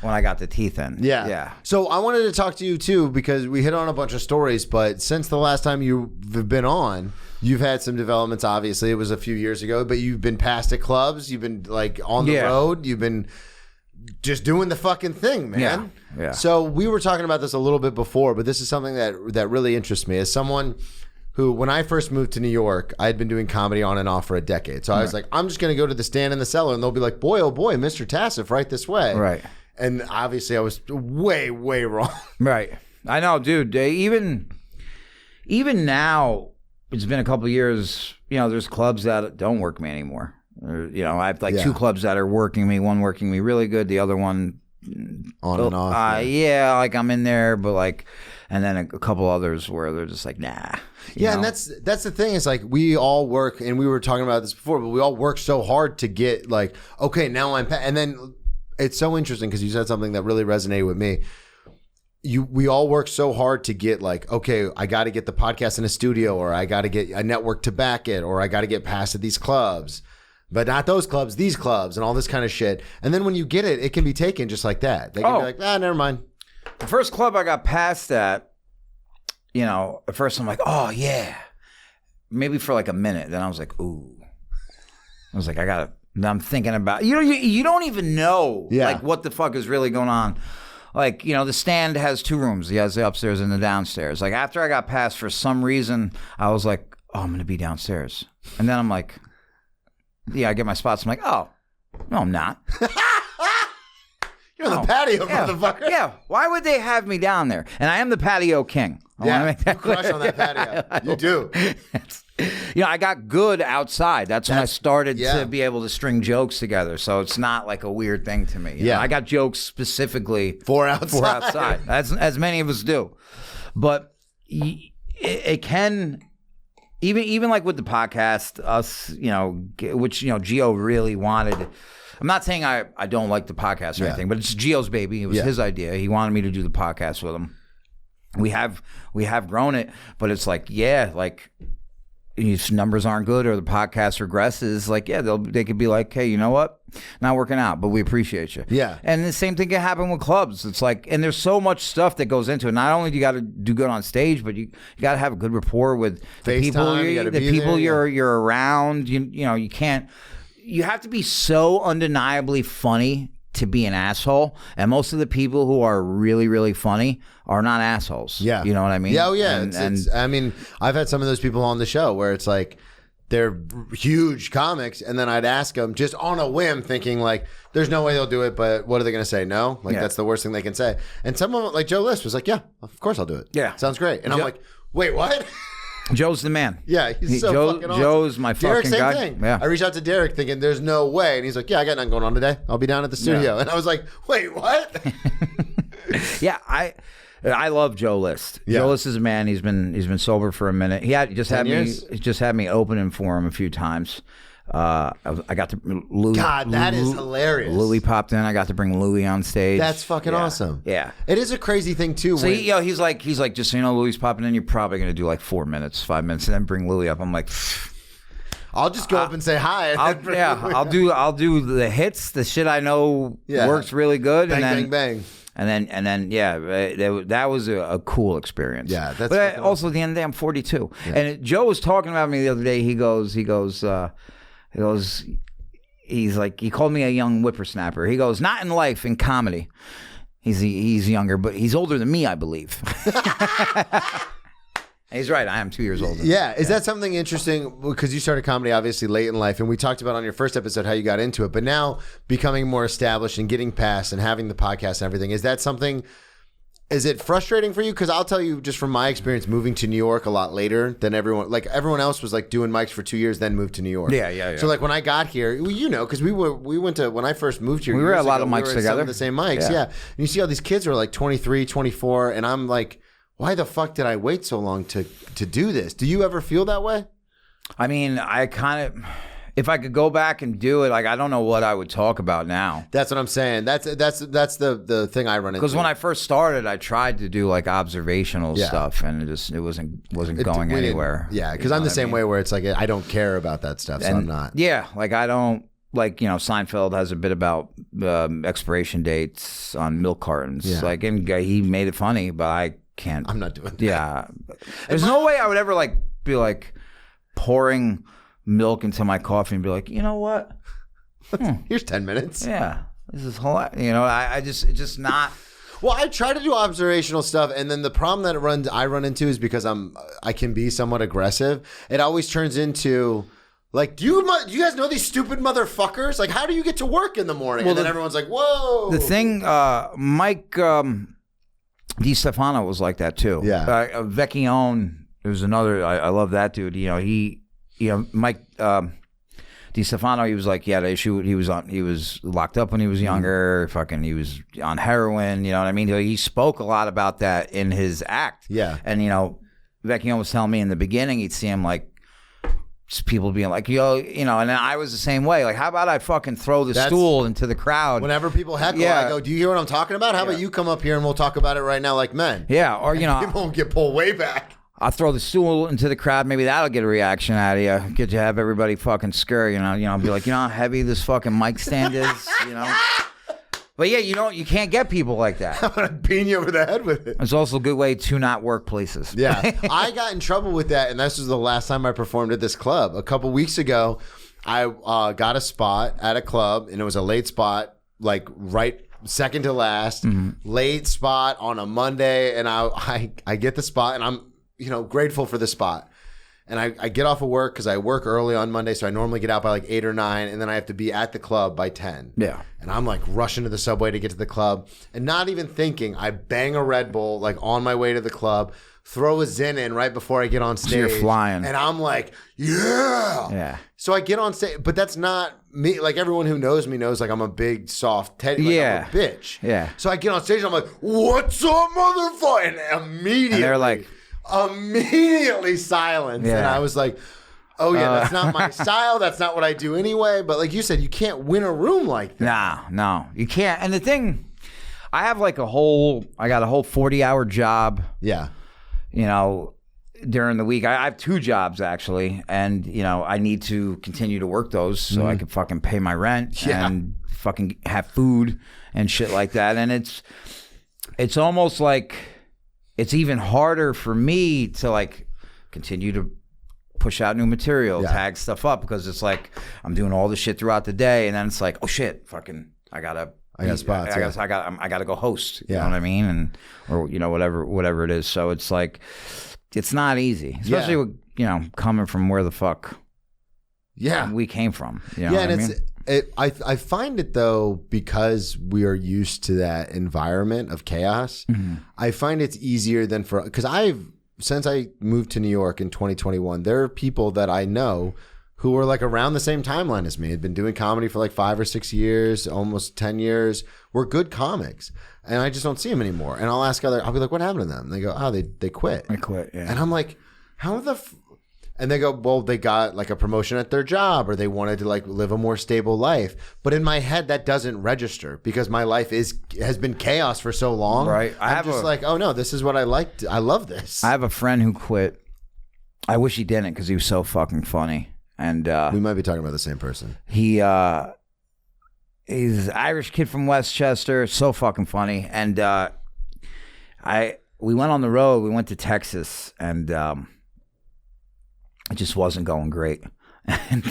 when I got the teeth in. Yeah. So I wanted to talk to you too because we hit on a bunch of stories, but since the last time you've been on, you've had some developments. Obviously, it was a few years ago, but you've been past at clubs. You've been like on the road. You've been just doing the fucking thing, man. Yeah. So we were talking about this a little bit before, but this is something that really interests me. As someone who, when I first moved to New York, I had been doing comedy on and off for a decade. So I was like, I'm just going to go to the Stand in the Cellar, and they'll be like, boy, oh boy, Mr. Tassif, right this way. Right. And obviously, I was way, way wrong. Right. I know, dude. Even now, it's been a couple of years. There's clubs that don't work me anymore. I have like two clubs that are working me. One working me really good. The other one on and off. Like I'm in there, but and then a couple others where they're just like, nah. Yeah, and that's the thing. Is like we all work, and we were talking about this before, but we all work so hard to get like, okay, now and then it's so interesting because you said something that really resonated with me. We all work so hard to get like, okay, I got to get the podcast in a studio, or I got to get a network to back it, or I got to get past at these clubs, but not those clubs, these clubs, and all this kind of shit. And then when you get it, it can be taken just like that. They can be like, never mind. The first club I got past at, at first I'm like, oh yeah, maybe for like a minute. Then I was like, ooh. I was like, I'm thinking about, you don't even know like what the fuck is really going on. Like, the Stand has two rooms. He has the upstairs and the downstairs. Like, after I got past, for some reason, I was like, oh, I'm going to be downstairs. And then I'm like, I get my spots. I'm like, oh, no, I'm not. You're on the patio, motherfucker. Yeah. Why would they have me down there? And I am the patio king. I want to make that clear. You crush on that patio. You do. I got good outside. That's when I started to be able to string jokes together. So it's not like a weird thing to me. I got jokes specifically for outside. As many of us do. But it can, even like with the podcast, us, which, Gio really wanted. I'm not saying I don't like the podcast or anything, but it's Gio's baby. It was his idea. He wanted me to do the podcast with him. We have grown it, but it's like, if numbers aren't good or the podcast regresses, like, they could be like, hey, you know what? Not working out, but we appreciate you. Yeah. And the same thing can happen with clubs. It's like, and there's so much stuff that goes into it. Not only do you got to do good on stage, but you got to have a good rapport with the people you're around. You can't. You have to be so undeniably funny to be an asshole, and most of the people who are really, really funny are not assholes. Yeah. You know what I mean? Yeah, oh yeah. And I mean, I've had some of those people on the show where it's like they're huge comics, and then I'd ask them just on a whim, thinking like, there's no way they'll do it, but what are they going to say? No? Like, that's the worst thing they can say. And some of them, like Joe List was like, yeah, of course I'll do it. Yeah. Sounds great. And I'm like, wait, what? Joe's the man. Yeah, he's so fucking awesome. Joe's my Derek, fucking same guy. thing. Yeah. I reached out to Derek thinking there's no way, and he's like, yeah, I got nothing going on today. I'll be down at the studio. And I was like, wait, what? Yeah, I love Joe List. Yeah. Joe List is a man. He's been sober for a minute. He just had me opening for him a few times. I got to Louis. God, that is hilarious. Louis popped in. I got to bring Louis on stage. That's fucking awesome. Yeah, it is a crazy thing too. So he's like, just so you know, Louis popping in. You're probably gonna do like 4 minutes, 5 minutes, and then bring Louis up. I'm like, I'll just go up and say hi. I'll do the hits, the shit I know works really good, bang, and then bang. And then, that was a cool experience. Yeah, that's. But also, at the end of the day, I'm 42, and Joe was talking about me the other day. He goes, he's like, he called me a young whippersnapper. He goes, not in life, in comedy. He's younger, but he's older than me, I believe. He's right. I am 2 years older. Yeah. Is that something interesting? Because you started comedy obviously late in life, and we talked about on your first episode how you got into it, but now becoming more established and getting past and having the podcast and everything, is that something? Is it frustrating for you? Because I'll tell you, just from my experience, moving to New York a lot later than everyone else was like doing mics for 2 years, then moved to New York. Yeah. So like when I got here, because we went to, when I first moved here, we were at a lot of mics together. Some of the same mics, yeah. And you see all these kids who are like 23, 24, and I'm like, why the fuck did I wait so long to do this? Do you ever feel that way? I mean, I kind of. If I could go back and do it, like, I don't know what I would talk about now. That's what I'm saying. That's the thing I run into. Because when I first started, I tried to do like observational stuff, and it wasn't going anywhere. Yeah, because I'm the same way where it's like I don't care about that stuff, so I'm not. Yeah, like I don't Seinfeld has a bit about expiration dates on milk cartons. Yeah. Like, and he made it funny, but I can't. I'm not doing that. Yeah, there's no way I would ever like be like pouring milk into my coffee and be like, you know what? Here's 10 minutes. Yeah, this is whole. It's just not. Well, I try to do observational stuff, and then the problem that I run into is because I can be somewhat aggressive. It always turns into like, do you guys know these stupid motherfuckers? Like, how do you get to work in the morning? Well, and then everyone's like, whoa. The thing, Mike DiStefano was like that too. Yeah, Vecchione. There's another. I love that dude. Mike DiStefano, he was like, the issue. He was locked up when he was younger. Fucking, he was on heroin. You know what I mean? He spoke a lot about that in his act. Yeah. And Vecchione was telling me in the beginning, he'd see him like just people being like, and then I was the same way. Like, how about I fucking throw the stool into the crowd? Whenever people heckle, I go, do you hear what I'm talking about? How about you come up here and we'll talk about it right now like men? Yeah, or people won't get pulled way back. I'll throw the stool into the crowd. Maybe that'll get a reaction out of you. Get you have everybody fucking scurry. Be like, how heavy this fucking mic stand is. But yeah, you can't get people like that. I'm gonna bean you over the head with it. It's also a good way to not work places. Yeah, I got in trouble with that, and this was the last time I performed at this club. A couple weeks ago, I got a spot at a club, and it was a late spot, like right second to last, late spot on a Monday, and I get the spot, and I'm grateful for the spot. And I get off of work because I work early on Monday, so I normally get out by like 8 or 9, and then I have to be at the club by 10. Yeah. And I'm like rushing to the subway to get to the club, and not even thinking, I bang a Red Bull like on my way to the club, throw a Zyn in right before I get on stage. So you're flying. And I'm like, yeah. Yeah. So I get on stage, but that's not me, like everyone who knows me knows, like I'm a big soft teddy, like I'm a bitch. Yeah. So I get on stage and I'm like, "What's up, motherfucker?" And immediately, and they're like, immediately silence. Yeah. And I was like, "Oh yeah, that's not my style. That's not what I do anyway." But like you said, you can't win a room like that. No, you can't. And the thing, I have like I got a whole 40-hour job. Yeah. You know, during the week. I have 2 jobs actually, and you know, I need to continue to work those so I can fucking pay my rent and fucking have food and shit like that. And it's almost like it's even harder for me to like continue to push out new material, tag stuff up, because it's like I'm doing all this shit throughout the day, and then it's like, oh shit, fucking I got spots. I got to go host. You know what I mean? And or you know, whatever it is. So it's like, it's not easy, especially with, you know, coming from where the fuck we came from. You know what I mean? I find it though, because we are used to that environment of chaos. I find it's easier than because since I moved to New York in 2021, there are people that I know who were like around the same timeline as me, had been doing comedy for like 5 or 6 years, almost 10 years, were good comics. And I just don't see them anymore. And I'll be like, what happened to them? And they go, oh, they quit. They quit, yeah. And I'm like, how and they go, well, they got like a promotion at their job, or they wanted to like live a more stable life. But in my head, that doesn't register because my life has been chaos for so long. Right. I'm just like, oh no, this is what I liked. I love this. I have a friend who quit. I wish he didn't, because he was so fucking funny. And we might be talking about the same person. He's an Irish kid from Westchester, so fucking funny. And we went on the road. We went to Texas, and it just wasn't going great. And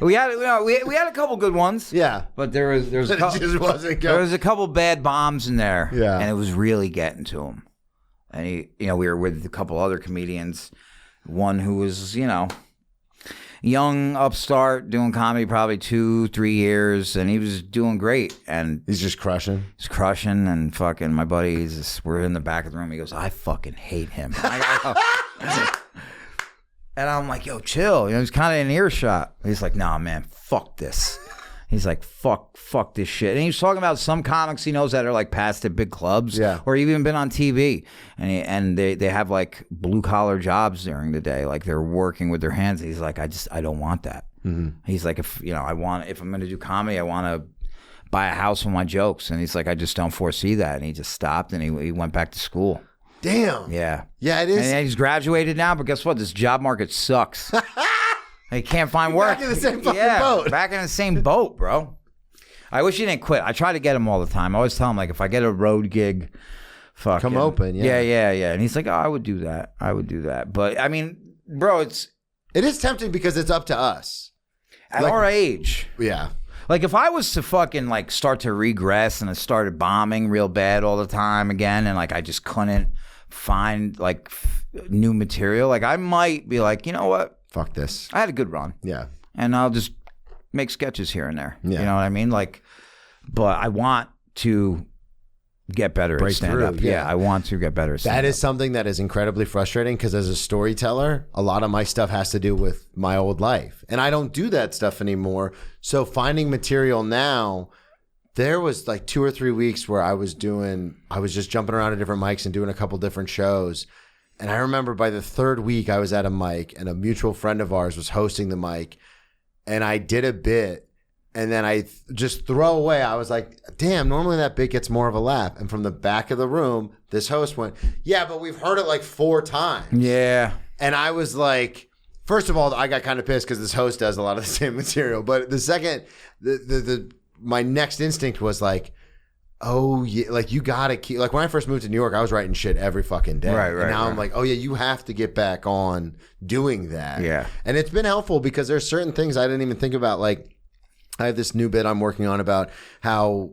we had a couple good ones. Yeah, but there was a couple, just wasn't there was a couple bad bombs in there. Yeah, and it was really getting to him. And we were with a couple other comedians. One who was, you know, young upstart doing comedy probably 2-3 years, and he was doing great, and he's just crushing. He's crushing, and fucking my buddy, we're in the back of the room. He goes, I fucking hate him. And I'm like, yo, chill. You know, he's kind of in earshot. He's like, nah, man, fuck this. He's like, fuck this shit. And he's talking about some comics he knows that are like past at big clubs, or even been on TV, and they have like blue collar jobs during the day, like they're working with their hands. He's like, I don't want that. He's like, if I'm going to do comedy, I want to buy a house with my jokes. And he's like, I just don't foresee that. And he just stopped, and he went back to school. Damn. Yeah. Yeah, it is. And he's graduated now, but guess what? This job market sucks. He can't find work. Back in the same fucking boat. Back in the same boat, bro. I wish he didn't quit. I try to get him all the time. I always tell him, like, if I get a road gig, fuck, come open. Yeah. And he's like, oh, I would do that. But I mean, bro, it is tempting because it's up to us at our age. Yeah. Like, if I was to fucking like start to regress and I started bombing real bad all the time again, and like I just couldn't find like new material, like I might be like, you know what? Fuck this. I had a good run. Yeah. And I'll just make sketches here and there. Yeah. You know what I mean? Like, but I want to get better at stand-up. Yeah, I want to get better at stand-up. That is something that is incredibly frustrating, because as a storyteller, a lot of my stuff has to do with my old life. And I don't do that stuff anymore. So finding material now, there was like 2 or 3 weeks where I was just jumping around to different mics and doing a couple different shows. And I remember by the 3rd week I was at a mic, and a mutual friend of ours was hosting the mic, and I did a bit, and then I just throw away. I was like, damn, normally that bit gets more of a laugh. And from the back of the room, this host went, yeah, but we've heard it like 4 times. Yeah. And I was like, first of all, I got kind of pissed because this host does a lot of the same material. But the second, my next instinct was like, oh yeah, like you gotta keep, like when I first moved to New York, I was writing shit every fucking day. Right. And now I'm like, oh yeah, you have to get back on doing that. Yeah. And it's been helpful because there's certain things I didn't even think about. Like I have this new bit I'm working on about how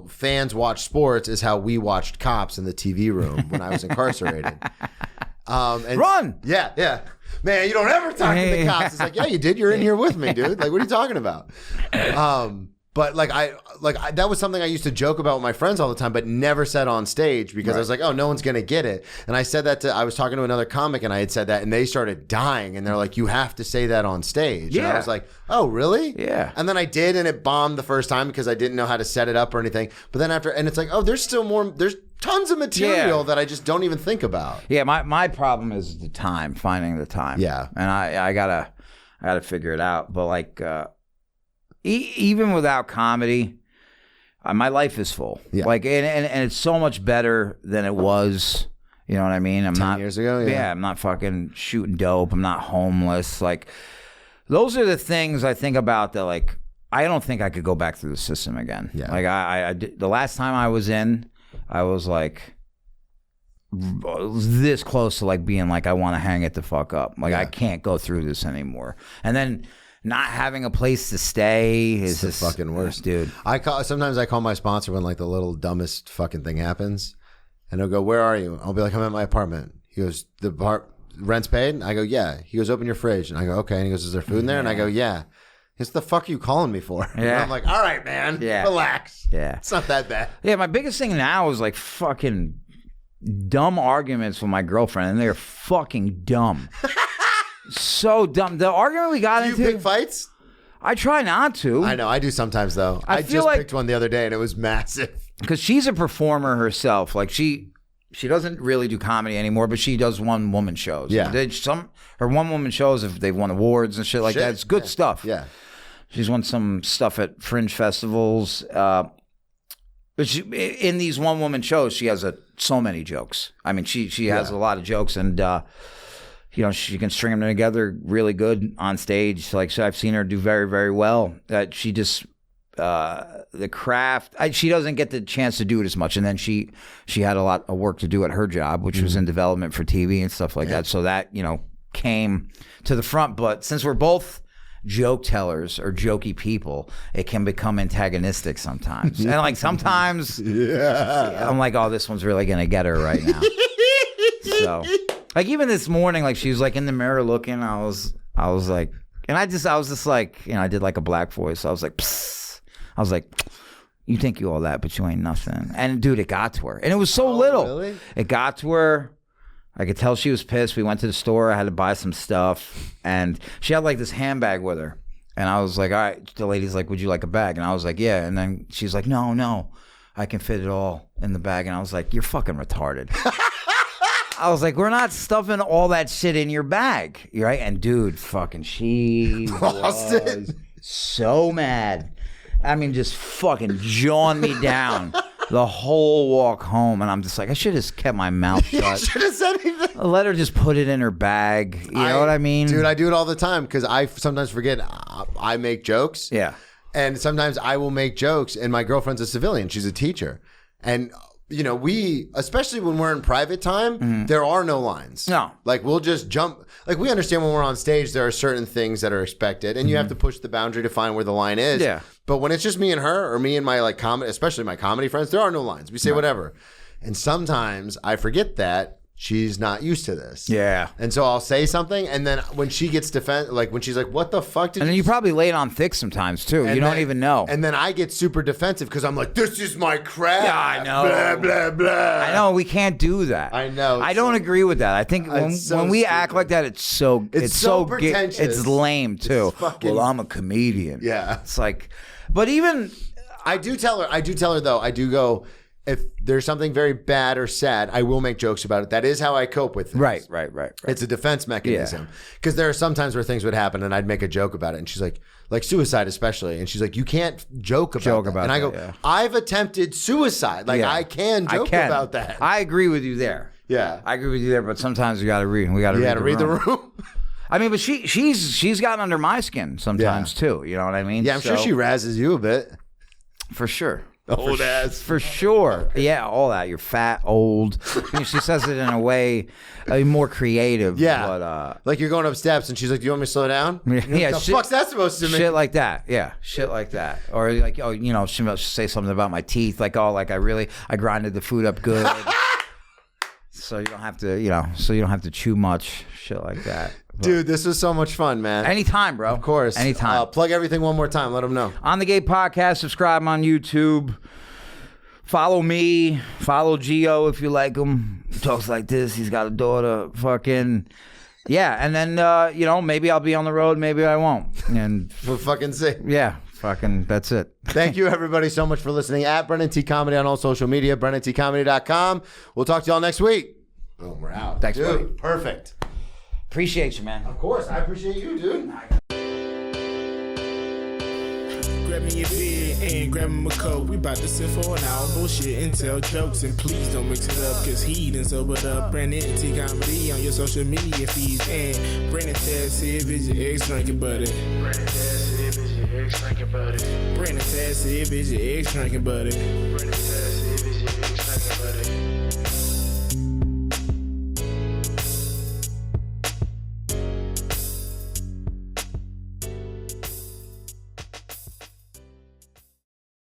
fans watch sports is how we watched Cops in the TV room when I was incarcerated. And Run! Yeah. Man, you don't ever talk to the cops. It's like, yeah, you did. You're in here with me, dude. Like, what are you talking about? But that was something I used to joke about with my friends all the time, but never said on stage because I was like, oh, no one's gonna get it. And I said that I was talking to another comic and I had said that, and they started dying, and they're like, you have to say that on stage. Yeah. And I was like, oh, really? Yeah. And then I did, and it bombed the first time because I didn't know how to set it up or anything. But then and it's like, oh, there's still more. There's tons of material that I just don't even think about. Yeah, my problem is the time, finding the time. Yeah. And I gotta figure it out. But like, even without comedy, my life is full. Yeah. Like, and it's so much better than it was. You know what I mean? I'm 10 years ago. Yeah, I'm not fucking shooting dope. I'm not homeless. Like, those are the things I think about that. Like, I don't think I could go back through the system again. Yeah. Like, I the last time I was in, I was like this close to like being like, I want to hang it the fuck up. Like, I can't go through this anymore. And then not having a place to stay is the fucking worst, dude. Sometimes I call my sponsor when like the little dumbest fucking thing happens, and he'll go, "Where are you?" I'll be like, "I'm at my apartment." He goes, "Rent's paid?" I go, "Yeah." He goes, "Open your fridge," and I go, "Okay." And he goes, "Is there food in there?" And I go, "Yeah." He goes, "The fuck are you calling me for?" Yeah. And I'm like, "All right, man. Yeah. Relax. Yeah, it's not that bad." Yeah, my biggest thing now is like fucking dumb arguments with my girlfriend, and they're fucking dumb. So dumb. The argument we got into. Do you pick fights? I try not to. I know. I do sometimes, though. I just picked one the other day, and it was massive. Because she's a performer herself. Like, she doesn't really do comedy anymore, but she does one-woman shows. Yeah. Her one-woman shows, if they've won awards and shit like that, it's good stuff. Yeah. She's won some stuff at fringe festivals. But in these one-woman shows, she has so many jokes. I mean, she has a lot of jokes, and she can string them together really good on stage. Like, so I've seen her do very, very well. She just the craft. She doesn't get the chance to do it as much, and then she had a lot of work to do at her job, which was in development for TV and stuff like that. So that came to the front. But since we're both joke tellers or jokey people, it can become antagonistic sometimes. And like sometimes, I'm like, oh, this one's really gonna get her right now. So. Like, even this morning, like, she was, like, in the mirror looking. I was like, and I was just like, I did, like, a black voice. I was like, psst. I was like, you think you all that, but you ain't nothing. And, dude, it got to her. And it was so little. Really? It got to her. I could tell she was pissed. We went to the store. I had to buy some stuff. And she had, like, this handbag with her. And I was like, all right. The lady's like, would you like a bag? And I was like, yeah. And then she's like, no. I can fit it all in the bag. And I was like, you're fucking retarded. I was like, we're not stuffing all that shit in your bag, right? And dude, fucking, she was so mad. I mean, just fucking jawing me down the whole walk home. And I'm just like, I should have just kept my mouth shut. You should have said anything. Let her just put it in her bag. You know what I mean? Dude, I do it all the time because I sometimes forget I make jokes. Yeah. And sometimes I will make jokes, and my girlfriend's a civilian. She's a teacher. And we, especially when we're in private time, there are no lines. No. Like, we'll just jump. Like, we understand when we're on stage, there are certain things that are expected, and you have to push the boundary to find where the line is. Yeah. But when it's just me and her, or me and my, like, comedy, especially my comedy friends, there are no lines. We say whatever. And sometimes I forget that she's not used to this. Yeah. And so I'll say something, and then when she gets when she's like, what the fuck did you... And then you probably lay it on thick sometimes, too. You don't even know. And then I get super defensive because I'm like, this is my craft. Yeah, I know. Blah, blah, blah. I know. We can't do that. I know. I don't agree with that. I think when we act like that, it's so pretentious. It's lame, too. Well, I'm a comedian. Yeah. It's like... But even... I do tell her, though. I do go... If there's something very bad or sad, I will make jokes about it. That is how I cope with things. Right. It's a defense mechanism. Because there are some times where things would happen and I'd make a joke about it. And she's like suicide especially. And she's like, you can't joke about that. And I go, I've attempted suicide. Like, I can joke about that. I agree with you there. Yeah. I agree with you there, but sometimes we got to read. Read the room. I mean, but she's gotten under my skin sometimes too. You know what I mean? Yeah, I'm sure she razzes you a bit. For sure. Old ass. For sure. Yeah, all that. You're fat, old. I mean, she says it in a way more creative. Yeah. But, like you're going up steps and she's like, do you want me to slow down? Yeah. What the fuck's that supposed to mean? Shit like that. Yeah. Shit like that. Or like, she'll say something about my teeth. Like, I grinded the food up good. so you don't have to, chew much, shit like that. But Dude, this was so much fun, man. anytime, bro. Of course. Anytime. Plug everything one more time. Let them know. On the Gay Podcast, subscribe on YouTube. Follow me. Follow Gio if you like him. He talks like this. He's got a daughter. Fucking... Yeah, and then, maybe I'll be on the road, maybe I won't. And We'll fucking see. yeah, fucking, that's it. Thank you, everybody, so much for listening. At Brennan T Comedy on all social media, BrennanTComedy.com. We'll talk to y'all next week. Boom, we're out. Thanks, dude, buddy. Perfect. Appreciate you, man. Of course, I appreciate you, dude. Grab me a beer and grab him a coke. We about to sit for an hour, bullshit and tell jokes. And please don't mix it up, cause he done sobered up. Brennan T Comedy on your social media feeds. And Brennan Taz if it's your ex drinking buddy. Brennan Taz if it's your ex drinking buddy. Brennan Taz if it's your ex drinking buddy.